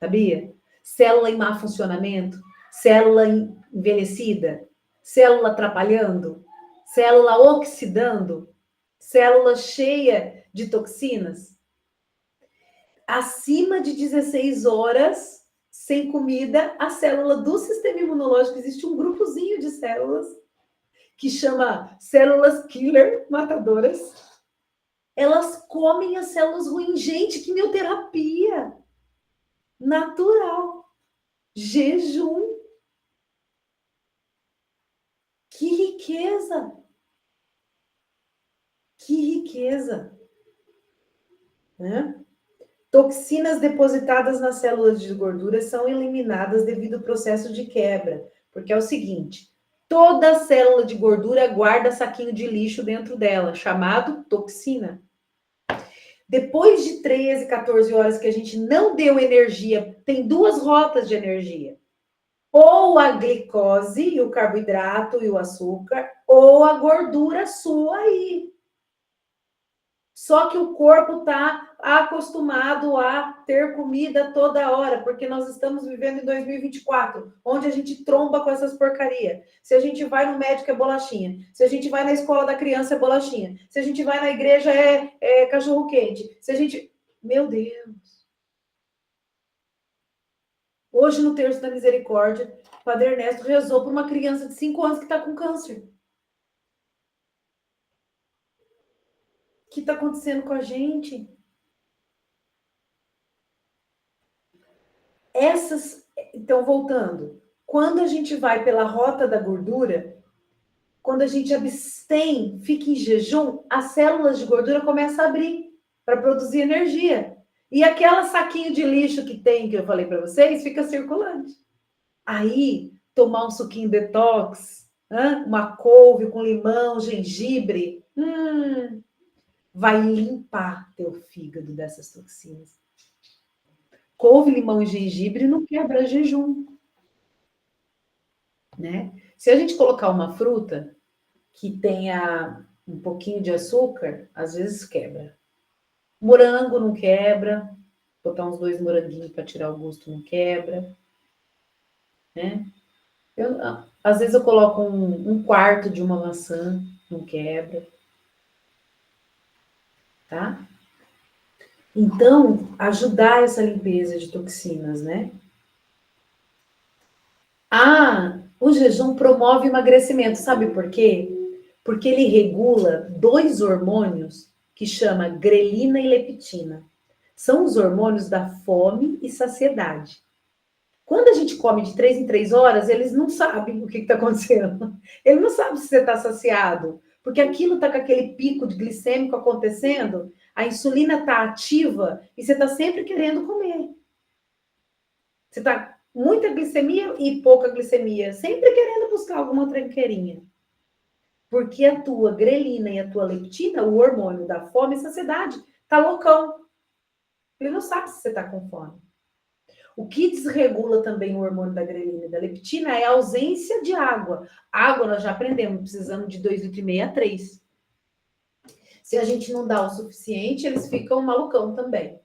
Sabia? Célula em má funcionamento, célula envelhecida, célula atrapalhando, célula oxidando, célula cheia de toxinas. Acima de 16 horas sem comida, a célula do sistema imunológico, existe um grupozinho de células que chama células killer, matadoras. Elas comem as células ruins. Gente, quimioterapia natural. Jejum. Que riqueza! Que riqueza! Né? Toxinas depositadas nas células de gordura são eliminadas devido ao processo de quebra. Porque é o seguinte, toda célula de gordura guarda saquinho de lixo dentro dela, chamado toxina. Depois de 13, 14 horas que a gente não deu energia, tem duas rotas de energia. Ou a glicose, e o carboidrato e o açúcar, ou a gordura sua aí. Só que o corpo está acostumado a ter comida toda hora, porque nós estamos vivendo em 2024, onde a gente tromba com essas porcarias. Se a gente vai no médico é bolachinha, se a gente vai na escola da criança é bolachinha, se a gente vai na igreja é cachorro-quente, se a gente... Meu Deus! Hoje, no Terço da Misericórdia, o Padre Ernesto rezou por uma criança de 5 anos que está com câncer. O que está acontecendo com a gente? Então, voltando. Quando a gente vai pela rota da gordura, quando a gente abstém, fica em jejum, as células de gordura começam a abrir para produzir energia. E aquele saquinho de lixo que tem, que eu falei para vocês, fica circulante. Aí, tomar um suquinho detox, uma couve com limão, gengibre, vai limpar teu fígado dessas toxinas. Couve, limão e gengibre não quebra jejum, né? Se a gente colocar uma fruta que tenha um pouquinho de açúcar, às vezes quebra. Morango não quebra, botar uns 2 moranguinhos para tirar o gosto não quebra, né? Às vezes eu coloco um quarto de uma maçã, não quebra, tá? Então, ajudar essa limpeza de toxinas, né? O jejum promove emagrecimento, sabe por quê? Porque ele regula 2 hormônios que chama grelina e leptina. São os hormônios da fome e saciedade. Quando a gente come de 3 em 3 horas, eles não sabem o que está acontecendo. Ele não sabe se você está saciado, porque aquilo está com aquele pico de glicêmico acontecendo, a insulina está ativa e você está sempre querendo comer. Você está muita glicemia e pouca glicemia, sempre querendo buscar alguma tranqueirinha. Porque a tua grelina e a tua leptina, o hormônio da fome e saciedade, está loucão. Ele não sabe se você está com fome. O que desregula também o hormônio da grelina e da leptina é a ausência de água. Água, nós já aprendemos, precisamos de 2,5 litros a 3. Se a gente não dá o suficiente, eles ficam malucão também.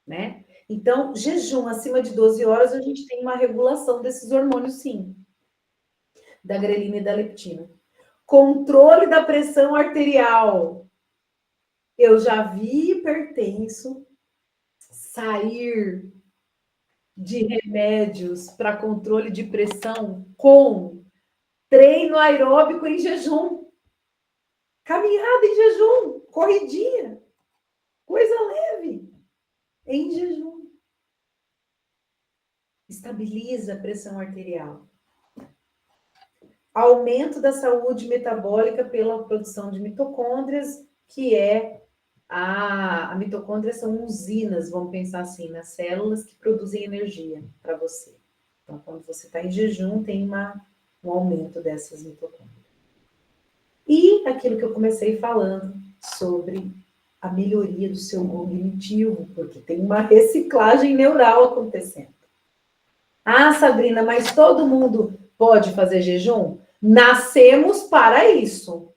Né? Então, jejum acima de 12 horas, a gente tem uma regulação desses hormônios, sim. Da grelina e da leptina. Controle da pressão arterial. Eu já vi hipertenso sair de remédios para controle de pressão com treino aeróbico em jejum. Caminhada em jejum, corridinha, coisa leve, em jejum. Estabiliza a pressão arterial. Aumento da saúde metabólica pela produção de mitocôndrias, que é a mitocôndria são usinas, vamos pensar assim, nas células que produzem energia para você. Então, quando você está em jejum, tem um aumento dessas mitocôndrias. E aquilo que eu comecei falando sobre a melhoria do seu cognitivo, porque tem uma reciclagem neural acontecendo. Ah, Sabrina, mas todo mundo pode fazer jejum? Nascemos para isso.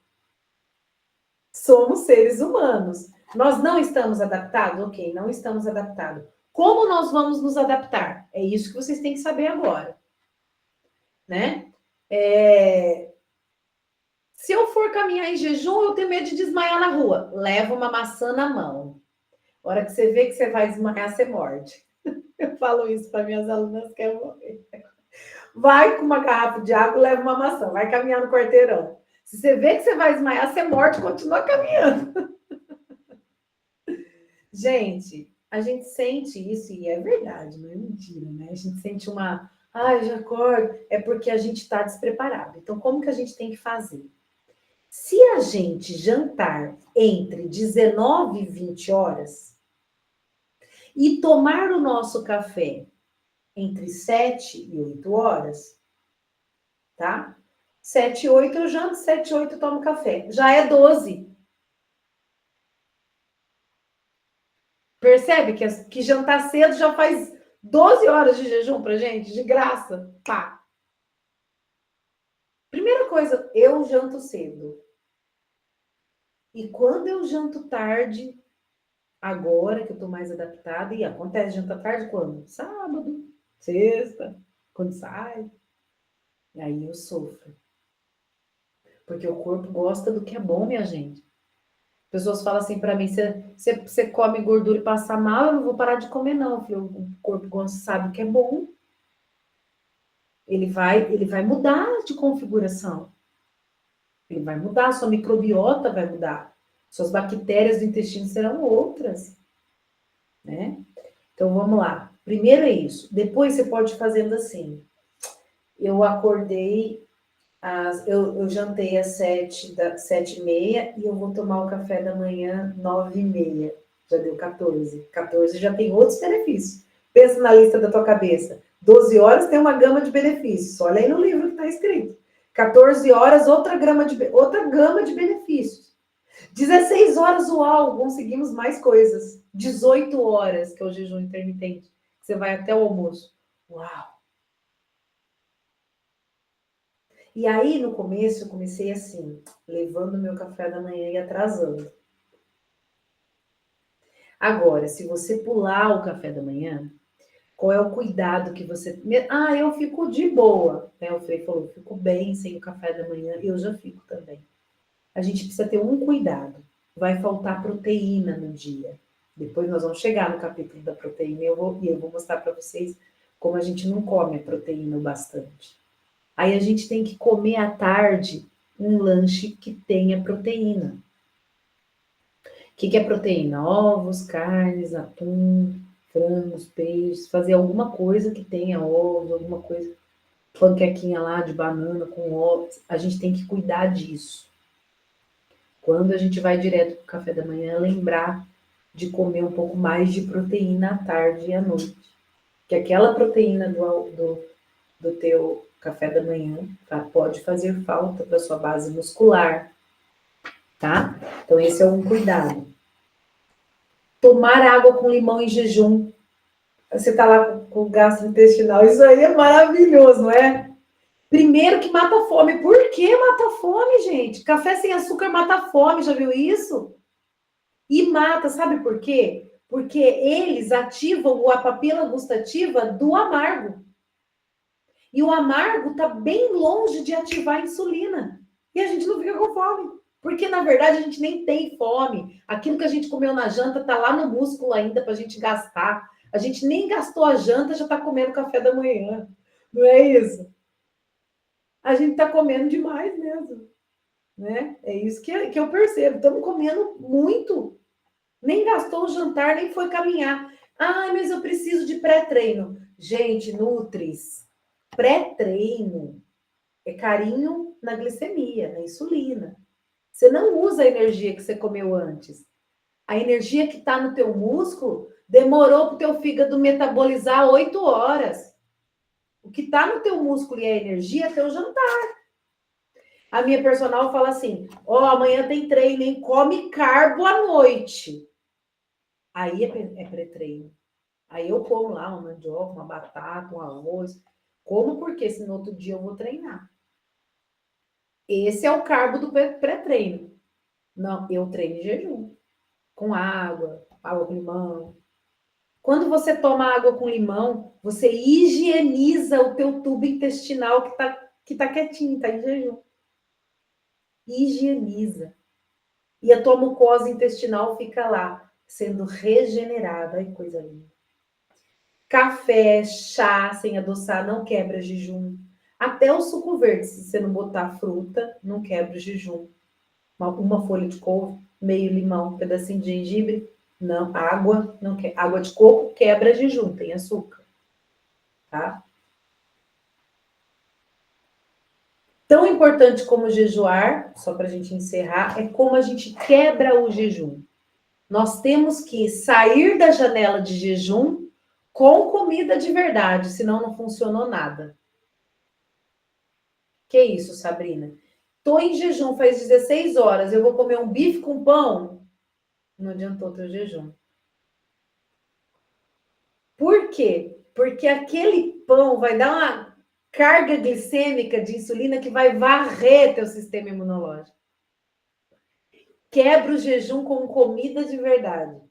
Somos seres humanos. Nós não estamos adaptados? Ok, não estamos adaptados. Como nós vamos nos adaptar? É isso que vocês têm que saber agora. Né? Se eu for caminhar em jejum, eu tenho medo de desmaiar na rua. Leva uma maçã na mão. A hora que você vê que você vai desmaiar, você morde. Eu falo isso para minhas alunas que eu morrer. Vai com uma garrafa de água, leva uma maçã. Vai caminhar no quarteirão. Se você vê que você vai desmaiar, você morde e continua caminhando. Gente, a gente sente isso, e é verdade, não é mentira, né? A gente sente uma... eu já acordo. É porque a gente está despreparado. Então, como que a gente tem que fazer? Se a gente jantar entre 19 e 20 horas e tomar o nosso café entre 7 e 8 horas, tá? 7 e 8 eu janto, 7 e 8 eu tomo café. Já é 12. Percebe que jantar cedo já faz 12 horas de jejum pra gente? De graça. Pá. Primeira coisa, eu janto cedo. E quando eu janto tarde, agora que eu tô mais adaptada, e acontece jantar tarde quando? Sábado, sexta, quando sai. E aí eu sofro. Porque o corpo gosta do que é bom, minha gente. Pessoas falam assim para mim, você come gordura e passa mal, eu não vou parar de comer, não. Eu falei, o corpo gosta, sabe o que é bom. Ele vai mudar de configuração. Ele vai mudar, sua microbiota vai mudar. Suas bactérias do intestino serão outras. Né? Então, vamos lá. Primeiro é isso. Depois você pode ir fazendo assim. Eu acordei, eu jantei às 7h30 e eu vou tomar o café da manhã 9h30. Já deu 14. 14 já tem outros benefícios. Pensa na lista da tua cabeça. 12 horas tem uma gama de benefícios. Olha aí no livro que está escrito. 14 horas, outra gama de benefícios. 16 horas, uau, conseguimos mais coisas. 18 horas, que é o jejum intermitente. Você vai até o almoço. Uau! E aí, no começo, eu comecei assim, levando meu café da manhã e atrasando. Agora, se você pular o café da manhã, qual é o cuidado que você... eu fico de boa. Né? O Frei falou, eu fico bem sem o café da manhã. Eu já fico também. A gente precisa ter um cuidado. Vai faltar proteína no dia. Depois nós vamos chegar no capítulo da proteína e eu vou mostrar para vocês como a gente não come a proteína o bastante. Aí a gente tem que comer à tarde um lanche que tenha proteína. O que é proteína? Ovos, carnes, atum, frangos, peixes, fazer alguma coisa que tenha ovos, alguma coisa, panquequinha lá de banana com ovos. A gente tem que cuidar disso. Quando a gente vai direto para o café da manhã, lembrar de comer um pouco mais de proteína à tarde e à noite. Que aquela proteína do teu café da manhã pode fazer falta para sua base muscular, tá? Então, esse é um cuidado. Tomar água com limão em jejum. Você tá lá com o gastrointestinal, isso aí é maravilhoso, não é? Primeiro que mata fome. Por que mata fome, gente? Café sem açúcar mata fome, já viu isso? E mata, sabe por quê? Porque eles ativam a papila gustativa do amargo. E o amargo está bem longe de ativar a insulina. E a gente não fica com fome. Porque, na verdade, a gente nem tem fome. Aquilo que a gente comeu na janta está lá no músculo ainda para a gente gastar. A gente nem gastou a janta, já está comendo café da manhã. Não é isso? A gente está comendo demais mesmo. Né? É isso que eu percebo. Estamos comendo muito. Nem gastou o jantar, nem foi caminhar. Mas eu preciso de pré-treino. Gente, Nutris, pré-treino é carinho na glicemia, na insulina. Você não usa a energia que você comeu antes. A energia que está no teu músculo demorou para o teu fígado metabolizar 8 horas. O que está no teu músculo e a energia é teu jantar. A minha personal fala assim, amanhã tem treino, hein? Come carbo à noite. Aí é pré-treino. Aí eu como lá uma mandioca, uma batata, um arroz. Como porque se no outro dia eu vou treinar. Esse é o carbo do pré-treino. Não, eu treino em jejum. Com água com limão. Quando você toma água com limão, você higieniza o teu tubo intestinal que tá quietinho, tá em jejum. Higieniza. E a tua mucosa intestinal fica lá, sendo regenerada. Ai, coisa linda. Café, chá sem adoçar não quebra jejum. Até o suco verde, se você não botar fruta, não quebra o jejum. Uma folha de couve, meio limão, um pedacinho de gengibre, não. Água, não quer. Água de coco quebra jejum, tem açúcar. Tá? Tão importante como jejuar, só para a gente encerrar, é como a gente quebra o jejum. Nós temos que sair da janela de jejum com comida de verdade, senão não funcionou nada. Que isso, Sabrina? Tô em jejum faz 16 horas, eu vou comer um bife com pão? Não adiantou teu jejum. Por quê? Porque aquele pão vai dar uma carga glicêmica de insulina que vai varrer teu sistema imunológico. Quebra o jejum com comida de verdade.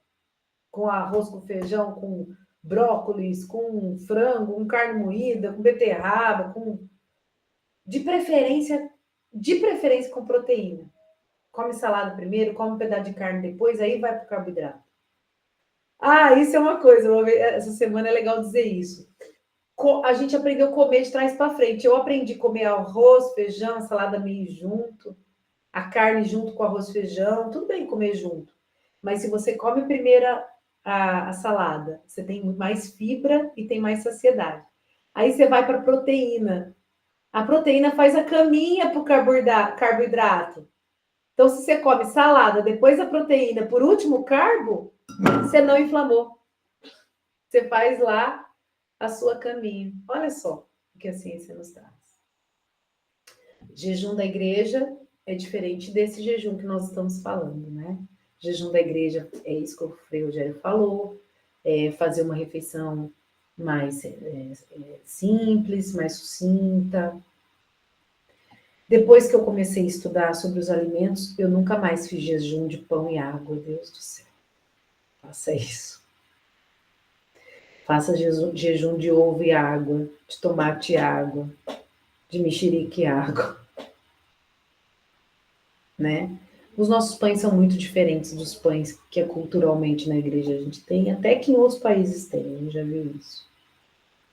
Com arroz, com feijão, com brócolis, com frango, com carne moída, com beterraba, com... De preferência com proteína. Come salada primeiro, come um pedaço de carne depois, aí vai para o carboidrato. Isso é uma coisa, essa semana é legal dizer isso. A gente aprendeu a comer de trás para frente. Eu aprendi a comer arroz, feijão, salada meio junto, a carne junto com arroz, feijão, tudo bem comer junto. Mas se você come primeiro a salada, você tem mais fibra e tem mais saciedade. Aí você vai para a proteína. A proteína faz a caminha para o carboidrato. Então, se você come salada, depois a proteína, por último o carbo, você não inflamou. Você faz lá a sua caminho. Olha só o que a ciência nos traz. Jejum da igreja é diferente desse jejum que nós estamos falando, né? Jejum da igreja é isso que o Frei Rogério falou, é fazer uma refeição mais simples, mais sucinta. Depois que eu comecei a estudar sobre os alimentos, eu nunca mais fiz jejum de pão e água, Deus do céu. Faça isso. Faça jejum de ovo e água, de tomate e água, de mexerica e água. Né? Os nossos pães são muito diferentes dos pães que culturalmente na igreja a gente tem, até que em outros países tem, a gente já viu isso.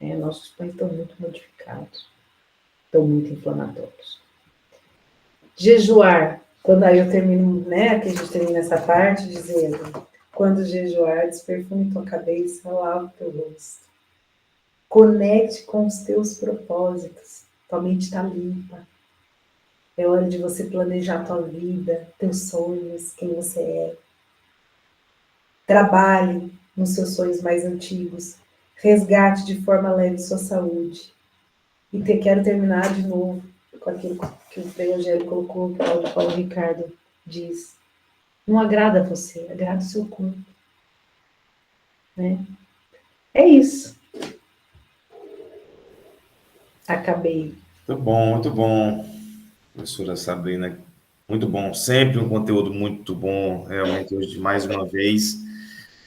Nossos pães estão muito modificados, estão muito inflamatórios. Jejuar, quando aí eu termino, né, que a gente termina essa parte dizendo, quando jejuar, desperfume tua cabeça, lava o teu rosto. Conecte com os teus propósitos, tua mente está limpa. É hora de você planejar tua vida, teus sonhos, quem você é. Trabalhe nos seus sonhos mais antigos. Resgate de forma leve sua saúde. E quero terminar de novo com aquilo que o Frei Rogério colocou, que o Paulo Ricardo diz. Não agrada você, agrada o seu corpo. Né? É isso. Acabei. Muito bom, professora Sabrina. Muito bom, sempre um conteúdo muito bom, realmente, hoje, mais uma vez,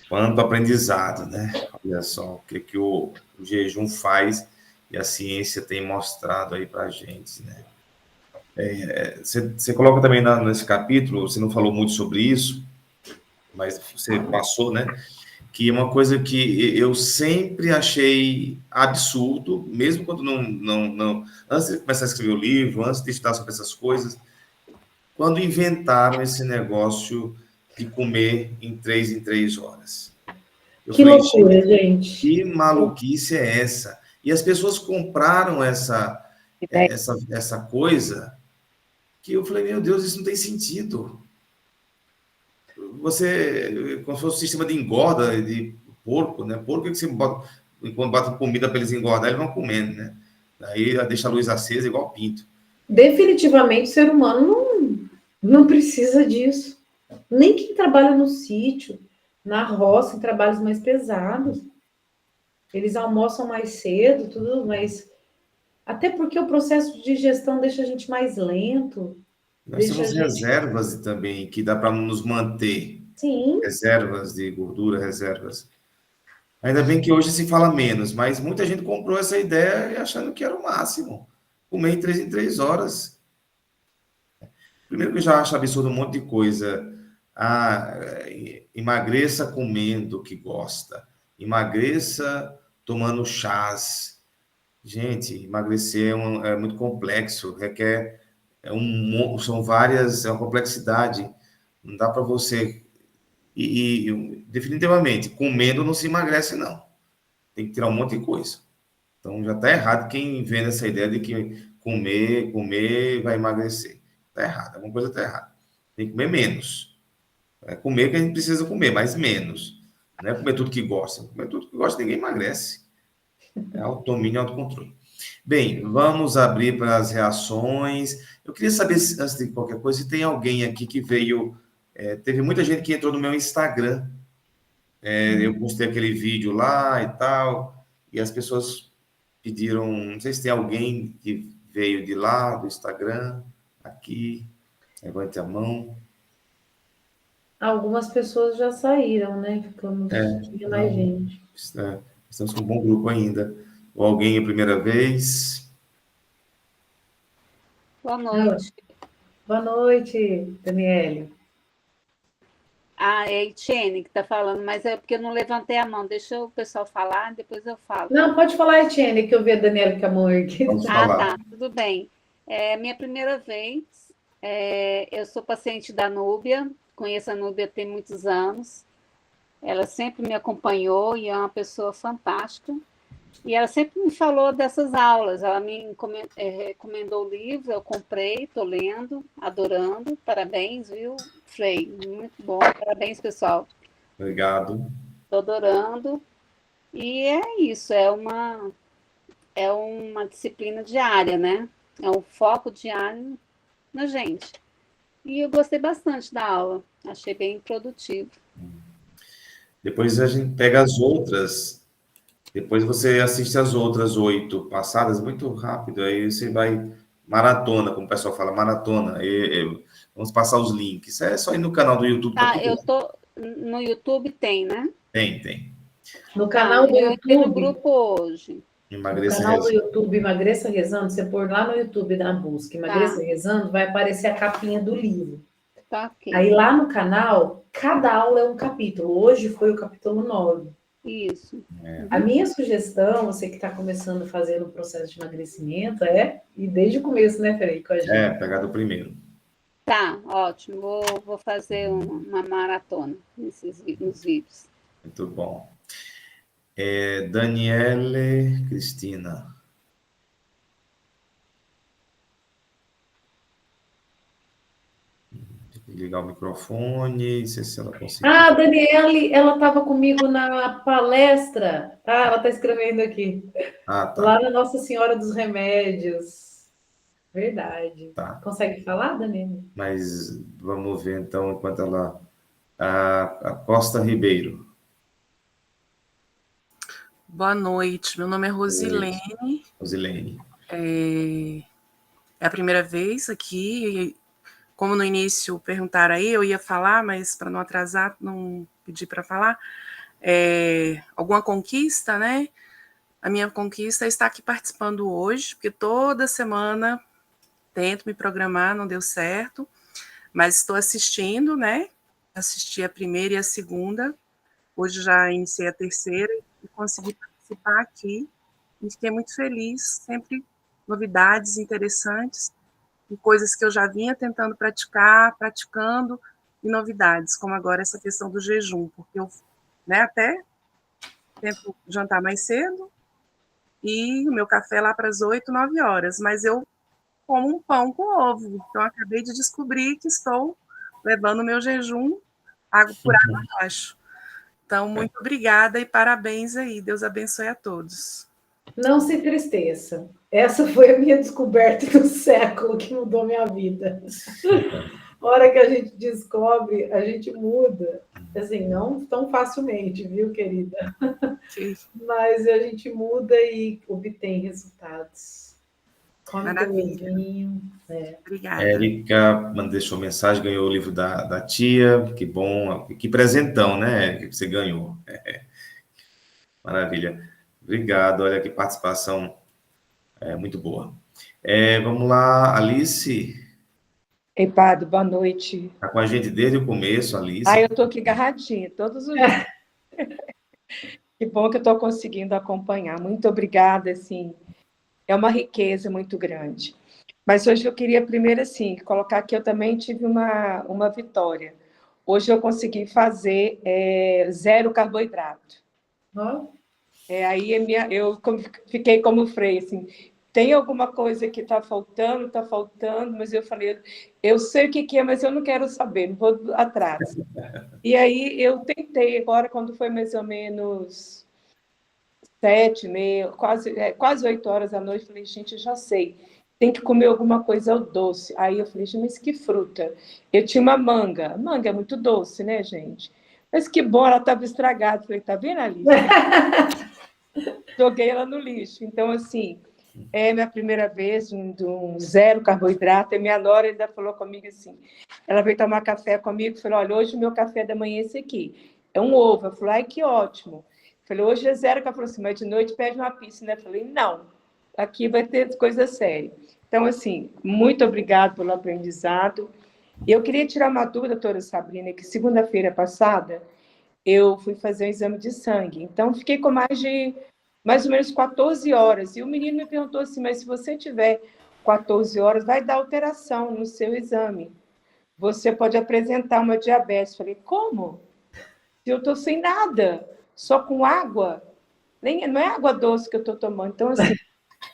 quanto aprendizado, né? Olha só o que o jejum faz e a ciência tem mostrado aí para a gente, né? Você coloca também nesse capítulo, você não falou muito sobre isso, mas você passou, né? Que é uma coisa que eu sempre achei absurdo, mesmo quando não antes de começar a escrever o livro, antes de estudar sobre essas coisas, quando inventaram esse negócio de comer em 3 horas. Eu Que falei, loucura, gente. Que maluquice é essa? E as pessoas compraram essa coisa que eu falei, meu Deus, isso não tem sentido. Você, como se fosse um sistema de engorda de porco, né? Porco que você bota, quando bota comida para eles engordar, eles vão comendo, né? Aí deixa a luz acesa igual pinto. Definitivamente o ser humano não precisa disso. Nem quem trabalha no sítio, na roça, em trabalhos mais pesados. Eles almoçam mais cedo, tudo, mas até porque o processo de digestão deixa a gente mais lento, Nós deixa a temos gente. reservas também que dá para nos manter. Sim, Reservas de gordura, reservas. Ainda bem que hoje se fala menos, mas muita gente comprou essa ideia achando que era o máximo. Comer em 3 horas. Primeiro que eu já acho absurdo um monte de coisa. Ah, emagreça comendo o que gosta. Emagreça tomando chás. Gente, emagrecer é muito complexo, requer são várias, é uma complexidade. Não dá para você definitivamente comendo não se emagrece não. Tem que tirar um monte de coisa. Então já está errado quem vende essa ideia de que comer vai emagrecer. Está errado, alguma coisa está errada. Tem que comer menos. É comer que a gente precisa comer, mas menos. Não é comer tudo que gosta. Comer tudo que gosta, ninguém emagrece. É autodomínio e autocontrole. Bem, vamos abrir para as reações. Eu queria saber, antes de qualquer coisa, se tem alguém aqui que veio. Teve muita gente que entrou no meu Instagram. Eu postei aquele vídeo lá e tal, e as pessoas pediram. Não sei se tem alguém que veio de lá, do Instagram, aqui. Levante a mão. algumas pessoas já saíram, né? Ficamos, tinha mais Não, gente. estamos com um bom grupo ainda. Ou alguém a primeira vez. Boa noite. Boa noite, Daniele. Ah, é a Etienne que está falando, mas é porque eu não levantei a mão. Deixa o pessoal falar, depois eu falo. Não, pode falar, Etienne, que eu vi a Daniela com a mão erguida. Vamos Ah, falar. tá, tudo bem. É minha primeira vez. Eu sou paciente da Núbia, conheço a Núbia tem muitos anos. Ela sempre me acompanhou e é uma pessoa fantástica. E ela sempre me falou dessas aulas. Ela me recomendou o livro, eu comprei, estou lendo, adorando. Parabéns, viu, Frei? Muito bom. Parabéns, pessoal. Obrigado. Estou adorando. E é isso, é uma disciplina diária, né? É um foco diário na gente. E eu gostei bastante da aula, achei bem produtivo. Depois a gente pega as outras. Depois você assiste as outras 8 passadas muito rápido. Aí você vai maratona, como o pessoal fala, maratona. Vamos passar os links. É só ir no canal do YouTube, tá Tá, tudo eu lá. tô no YouTube tem, né? Tem. No Tá, canal do eu entrei no YouTube, grupo hoje. no Emagreça canal do Rezando. YouTube Emagreça Rezando, você pôr lá no YouTube na busca Tá, Emagreça Rezando, vai aparecer a capinha do livro. tá ok. Aí lá no canal, cada aula é um capítulo. Hoje foi o capítulo 9. Isso. A minha sugestão, você que está começando a fazer o processo de emagrecimento, e desde o começo, né, Frei, com a gente. Pegar do primeiro. Tá, ótimo. Vou fazer uma maratona nos vídeos. Muito bom. Daniele Cristina. Tem que ligar o microfone, não sei se ela conseguiu. Ah, a Daniele, ela estava comigo na palestra. Ah, ela está escrevendo aqui. Ah, tá. Lá na Nossa Senhora dos Remédios. Verdade. Tá. Consegue falar, Daniele? Mas vamos ver então enquanto ela. A Costa Ribeiro. Boa noite, meu nome é Rosilene. Rosilene. É a primeira vez aqui. Como no início perguntaram aí, eu ia falar, mas para não atrasar, não pedi para falar. Alguma conquista, né? A minha conquista é estar aqui participando hoje, porque toda semana tento me programar, não deu certo, mas estou assistindo, né? Assisti a primeira e a segunda. Hoje já iniciei a terceira e consegui participar aqui. E fiquei muito feliz, sempre novidades interessantes e coisas que eu já vinha tentando praticando, e novidades, como agora essa questão do jejum, porque eu, né, até tento jantar mais cedo e o meu café lá para as 8, 9 horas, mas eu como um pão com ovo. Então, acabei de descobrir que estou levando o meu jejum por água abaixo. Então, muito obrigada e parabéns aí. Deus abençoe a todos. Não se entristeça. Essa foi a minha descoberta do século que mudou minha vida. A hora que a gente descobre, a gente muda. Assim, não tão facilmente, viu, querida? Sim, Mas a gente muda e obtém resultados. Come teu maravilha. ovinho. Obrigada. Érica deixou mensagem, ganhou o livro da tia. Que bom, que presentão, né? Que você ganhou. Maravilha. Obrigado, olha que participação muito boa. Vamos lá, Alice. Ei, padre, boa noite. Está com a gente desde o começo, Alice. Eu estou aqui agarradinha todos os dias. Que bom que eu estou conseguindo acompanhar. Muito obrigada, assim, é uma riqueza muito grande. Mas hoje eu queria primeiro, assim, colocar que eu também tive uma vitória. Hoje eu consegui fazer 0 carboidrato. Ó, Aí eu fiquei como freio, assim, tem alguma coisa que está faltando, mas eu falei, eu sei o que é, mas eu não quero saber, não vou atrás. E aí eu tentei, agora quando foi mais ou menos 7h30, quase 8 horas da noite, falei, gente, eu já sei, tem que comer alguma coisa doce. Aí eu falei, gente, mas que fruta? Eu tinha uma manga, manga é muito doce, né, gente? Mas que bom, ela estava estragada. Falei, tá vendo, Alice? Joguei ela no lixo. Então, assim, é minha primeira vez de um 0 carboidrato. E minha nora ainda falou comigo assim, ela veio tomar café comigo e falou, olha, hoje o meu café da manhã é esse aqui, é um ovo. Eu falei, ai, que ótimo. Eu falei, hoje é 0, ela falou assim, mas de noite pede uma pizza, né? Eu falei, não, aqui vai ter coisa séria. Então, assim, muito obrigado pelo aprendizado. E eu queria tirar uma dúvida, doutora Sabrina, que segunda-feira passada eu fui fazer um exame de sangue. Então, fiquei com mais ou menos 14 horas. E o menino me perguntou assim, mas se você tiver 14 horas, vai dar alteração no seu exame. Você pode apresentar uma diabetes. Falei, como? Se eu estou sem nada, só com água. Não é água doce que eu estou tomando. Então, assim,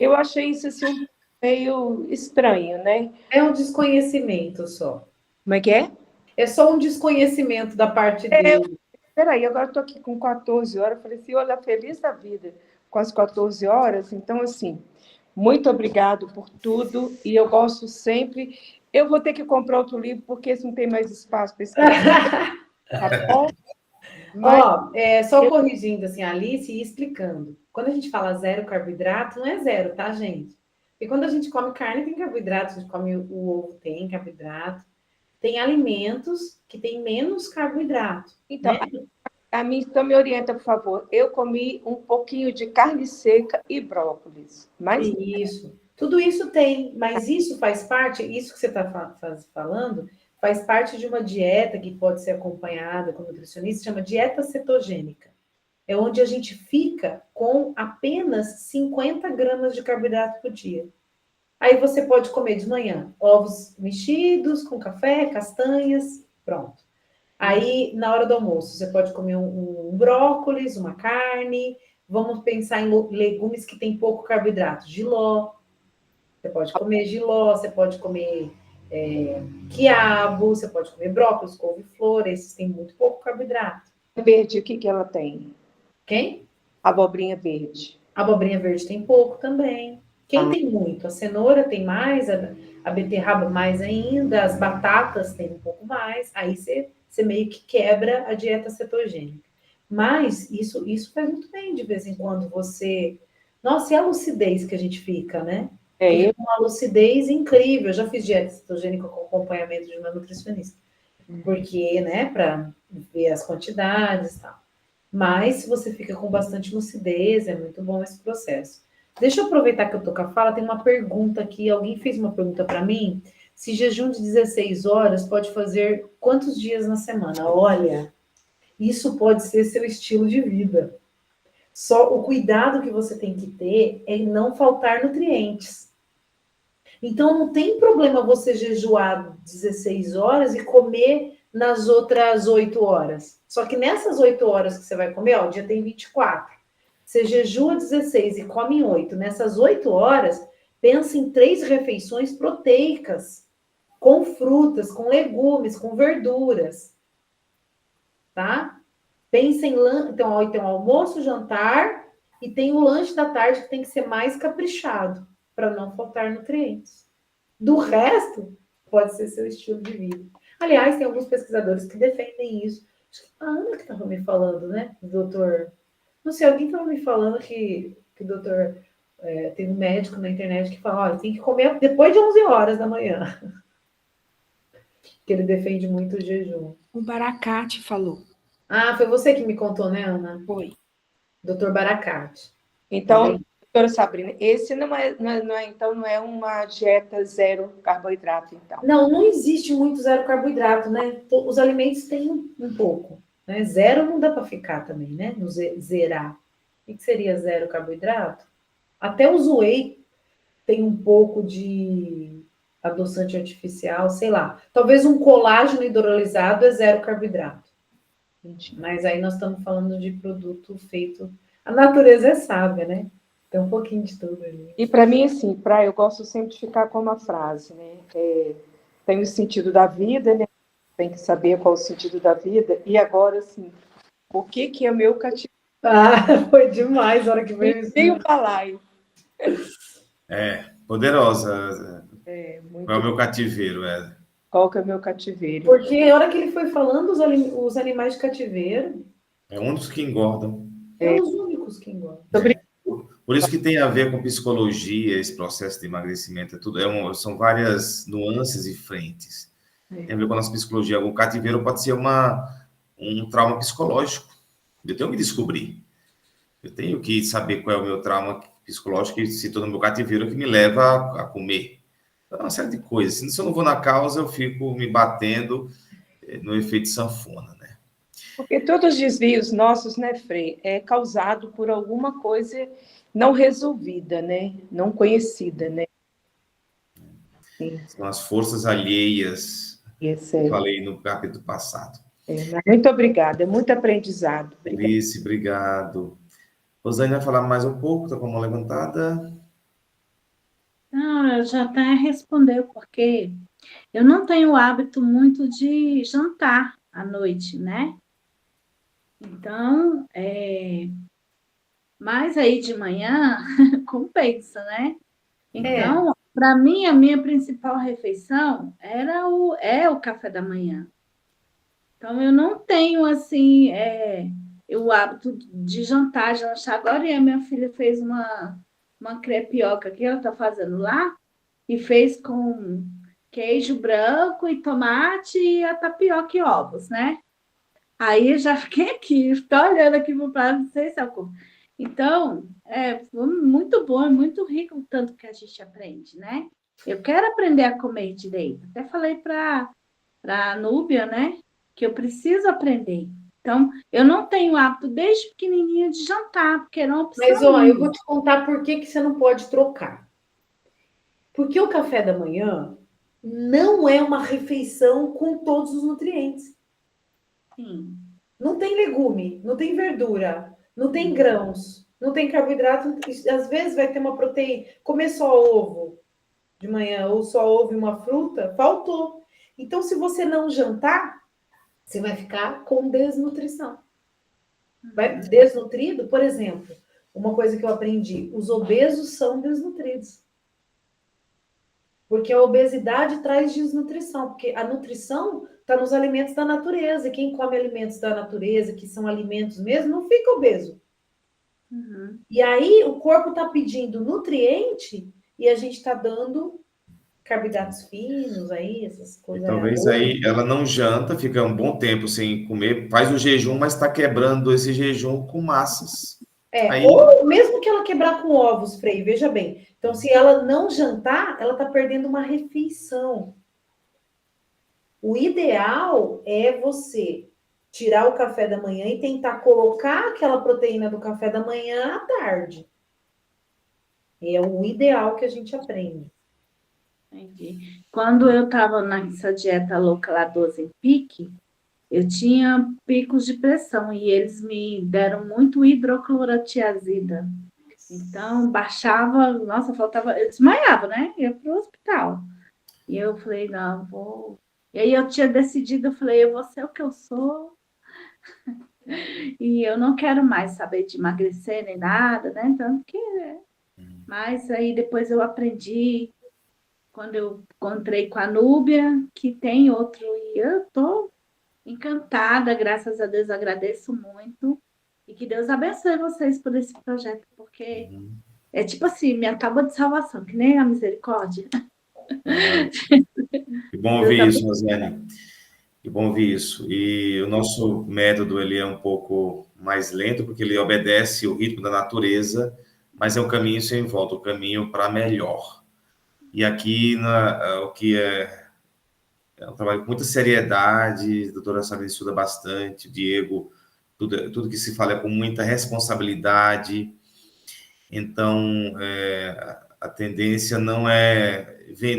eu achei isso assim, meio estranho, né? é um desconhecimento só. Como é que é? É só um desconhecimento da parte dele. Peraí, agora estou aqui com 14 horas. Falei assim, olha, feliz da vida com as 14 horas. Então, assim, muito obrigado por tudo. E eu gosto sempre. Eu vou ter que comprar outro livro, porque esse não tem mais espaço para escrever. Tá bom? Mas Ó, só corrigindo assim, a Alice e explicando. Quando a gente fala 0 carboidrato, não é 0, tá, gente? Porque quando a gente come carne, tem carboidrato, a gente come o ovo, tem carboidrato. Tem alimentos que têm menos carboidrato. então, Né? a mim, então me orienta, por favor. Eu comi um pouquinho de carne seca e brócolis. Mas Isso. Tudo isso tem, mas isso faz parte, isso que você está falando, faz parte de uma dieta que pode ser acompanhada com nutricionista, chama dieta cetogênica. É onde a gente fica com apenas 50 gramas de carboidrato por dia. Aí você pode comer de manhã ovos mexidos com café, castanhas, pronto. Aí, na hora do almoço, você pode comer um brócolis, uma carne. Vamos pensar em legumes que tem pouco carboidrato. Jiló. Você pode comer jiló, você pode comer quiabo, você pode comer brócolis, couve-flor. Esses têm muito pouco carboidrato. verde, o que ela tem? Quem? Abobrinha verde. A abobrinha verde tem pouco também. Quem tem muito? A cenoura tem mais, a beterraba mais ainda, as batatas tem um pouco mais. Aí você meio que quebra a dieta cetogênica. Mas isso faz muito bem de vez em quando você. Nossa, e a lucidez que a gente fica, né? Fica com uma lucidez incrível. Eu já fiz dieta cetogênica com acompanhamento de uma nutricionista. Porque, né, para ver as quantidades e tal. Mas você fica com bastante lucidez, é muito bom esse processo. Deixa eu aproveitar que eu tô com a fala, tem uma pergunta aqui. Alguém fez uma pergunta para mim. Se jejum de 16 horas pode fazer quantos dias na semana? Olha, isso pode ser seu estilo de vida. Só o cuidado que você tem que ter é não faltar nutrientes. Então não tem problema você jejuar 16 horas e comer nas outras 8 horas. Só que nessas 8 horas que você vai comer, ó, o dia tem 24. Você jejua 16 e come 8. Nessas 8 horas, pensa em 3 refeições proteicas, com frutas, com legumes, com verduras. Tá? Pensa em então, ó, tem o almoço, jantar e tem o lanche da tarde que tem que ser mais caprichado. para não faltar nutrientes. Do resto, pode ser seu estilo de vida. Aliás, tem alguns pesquisadores que defendem isso. Acho que a Ana que estava me falando, né? O doutor. Não sei, alguém estava me falando que o doutor. Tem um médico na internet que fala: olha, tem que comer depois de 11 horas da manhã. Que ele defende muito o jejum. O Baracate falou. Ah, foi você que me contou, né, Ana? Foi. Doutor Baracate. Então, doutora Sabrina, esse então não é uma dieta zero carboidrato, então. Não existe muito zero carboidrato, né? Os alimentos têm um pouco. Né? Zero não dá para ficar também, né? No zerar. O que seria zero carboidrato? Até o whey tem um pouco de adoçante artificial, sei lá. Talvez um colágeno hidrolisado é zero carboidrato. Mas aí nós estamos falando de produto feito... A natureza é sábia, né? Tem um pouquinho de tudo ali. E para mim, assim, eu gosto sempre de ficar com uma frase, né? Tem o sentido da vida, né? Tem que saber qual é o sentido da vida. E agora, assim, o que é o meu cativeiro? Ah, foi demais a hora que veio isso. Tem um balaio. Poderosa. Muito... Qual é o meu cativeiro? Qual que é o meu cativeiro? Porque a hora que ele foi falando, os animais de cativeiro... É um dos que engordam. É os únicos que engordam. Por isso que tem a ver com psicologia, esse processo de emagrecimento, é tudo, são várias nuances e frentes. Tem a ver com a nossa psicologia. O cativeiro pode ser um trauma psicológico. Eu tenho que descobrir. Eu tenho que saber qual é o meu trauma psicológico que se torna no meu cativeiro que me leva a comer. É uma série de coisas. Se eu não vou na causa, eu fico me batendo no efeito sanfona, né? Porque todos os desvios nossos, né, Frei, é causado por alguma coisa não resolvida, né? Não conhecida, né? São as forças alheias, que eu falei no capítulo passado. Muito obrigada, é muito aprendizado. Alice, obrigado. Rosane vai falar mais um pouco, está com a mão levantada. Não, eu já até respondeu, porque eu não tenho o hábito muito de jantar à noite, né? Então, mas aí de manhã compensa, né? Então, para mim, a minha principal refeição é o café da manhã. Então, eu não tenho, assim, o hábito de jantar, de lanchar. Agora, a minha filha fez uma crepioca que ela está fazendo lá, e fez com queijo branco e tomate e a tapioca e ovos, né? Aí eu já fiquei aqui, estou olhando aqui para o prato, não sei se é o corpo. Então, foi muito bom, é muito rico o tanto que a gente aprende, né? Eu quero aprender a comer direito. Até falei para a Núbia, né? Que eu preciso aprender. Então, eu não tenho hábito desde pequenininha de jantar, porque era uma opção. Mas, ó, eu vou te contar por que você não pode trocar. Porque o café da manhã não é uma refeição com todos os nutrientes. Sim. Não tem legume, não tem verdura, não tem grãos, não tem carboidrato. Às vezes vai ter uma proteína. Comer só ovo de manhã ou só ovo e uma fruta, faltou. Então, se você não jantar, você vai ficar com desnutrição. Vai desnutrido, por exemplo, uma coisa que eu aprendi, os obesos são desnutridos. Porque a obesidade traz desnutrição, porque a nutrição está nos alimentos da natureza, e quem come alimentos da natureza, que são alimentos mesmo, não fica obeso. Uhum. E aí o corpo está pedindo nutriente e a gente está dando carboidratos finos aí, essas coisas. E talvez aí ela não janta, fica um bom tempo sem comer, faz o jejum, mas está quebrando esse jejum com massas. Aí... Ou mesmo que ela quebrar com ovos, Frei, veja bem. Então, se ela não jantar, ela está perdendo uma refeição. O ideal é você tirar o café da manhã e tentar colocar aquela proteína do café da manhã à tarde. É o ideal que a gente aprende. Entendi. Quando eu estava nessa dieta louca lá 12 em pique, eu tinha picos de pressão e eles me deram muito hidroclorotiazida. Então, baixava, nossa, faltava, eu desmaiava, né? Ia para o hospital. E eu falei, não, vou... E aí eu tinha decidido, eu falei, eu vou ser o que eu sou. E eu não quero mais saber de emagrecer nem nada, né? Tanto que Mas aí depois eu aprendi, quando eu encontrei com a Núbia, que tem outro, e eu estou encantada, graças a Deus, agradeço muito. E que Deus abençoe vocês por esse projeto, porque é tipo assim, minha tábua de salvação, que nem a misericórdia. Que bom Deus ouvir isso, abençoe. Rosiane. Que bom ouvir isso. E o nosso método ele é um pouco mais lento, porque ele obedece o ritmo da natureza, mas é um caminho sem volta, um caminho para melhor. E aqui, o que é um trabalho com muita seriedade, a doutora Sabine estuda bastante, o Diego, tudo que se fala é com muita responsabilidade. Então, a tendência não é vender